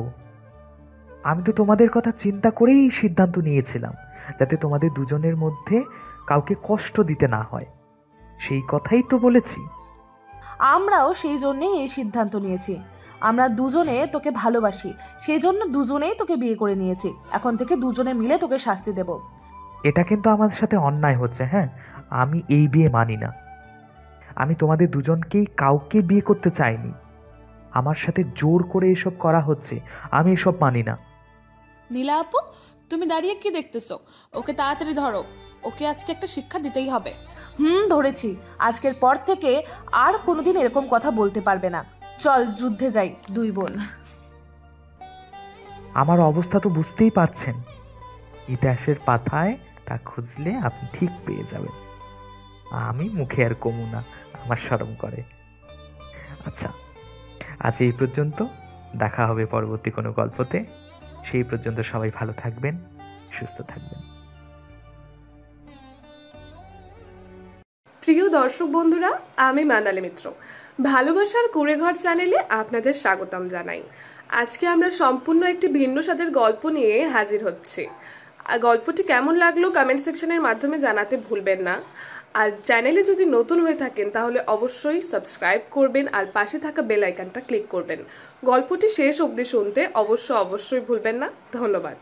আমি তো তোমাদের কথা চিন্তা করেই সিদ্ধান্ত নিয়েছিলাম, যাতে তোমাদের দুজনের মধ্যে কাউকে কষ্ট দিতে না হয়। সেই কথাই তো বলেছি। আমরাও সেই জন্যেই এই সিদ্ধান্ত নিয়েছি। আমরা দুজনে তোকে ভালোবাসি, সেই জন্য দুজনেই তোকে বিয়ে করে নিয়েছি। এখন থেকে দুজনে মিলে তোকে শাস্তি দেব। এটা কিন্তু আমাদের সাথে অন্যায় হচ্ছে। হ্যাঁ, আমি এই বিয়ে মানি না। আমি তোমাদের দুজনকেই কাউকে বিয়ে করতে চাইনি। আমার সাথে জোর করে এসব করা হচ্ছে, আমি এসব মানি না। নীলা আপু, তুমি দাঁড়িয়ে কি দেখতেছো? ওকে তাড়াতাড়ি ধরো, ওকে আজকে একটা শিক্ষা দিতেই হবে। ধরেছি। আজকের পর থেকে আর কোনোদিন এরকম কথা বলতে পারবে না। চল যুদ্ধে যাই দুই বোন। আমার অবস্থা তো বুঝতেই পারছেন। ইতিহাসের পাতায় তা খুঁজলে আপনি ঠিক পেয়ে যাবেন। আমি মুখে আর কমু না, আমার শরম করে। আচ্ছা, আজ এই পর্যন্ত। দেখা হবে পরবর্তী কোনো গল্পতে। সেই পর্যন্ত সবাই ভালো থাকবেন, সুস্থ থাকবেন। প্রিয় দর্শক বন্ধুরা, আমি মানালি মিত্র, ভালোবাসার কুঁড়েঘর চ্যানেলে আপনাদের স্বাগতম জানাই। আজকে আমরা সম্পূর্ণ একটি ভিন্ন স্বাদের গল্প নিয়ে হাজির হচ্ছি। গল্পটি কেমন লাগলো কমেন্ট সেকশনের মাধ্যমে জানাতে ভুলবেন না। আর চ্যানেলে যদি নতুন হয়ে থাকেন তাহলে অবশ্যই সাবস্ক্রাইব করবেন আর পাশে থাকা বেল আইকনটা ক্লিক করবেন। গল্পটি শেষ অবধি শুনতে অবশ্যই ভুলবেন না। ধন্যবাদ।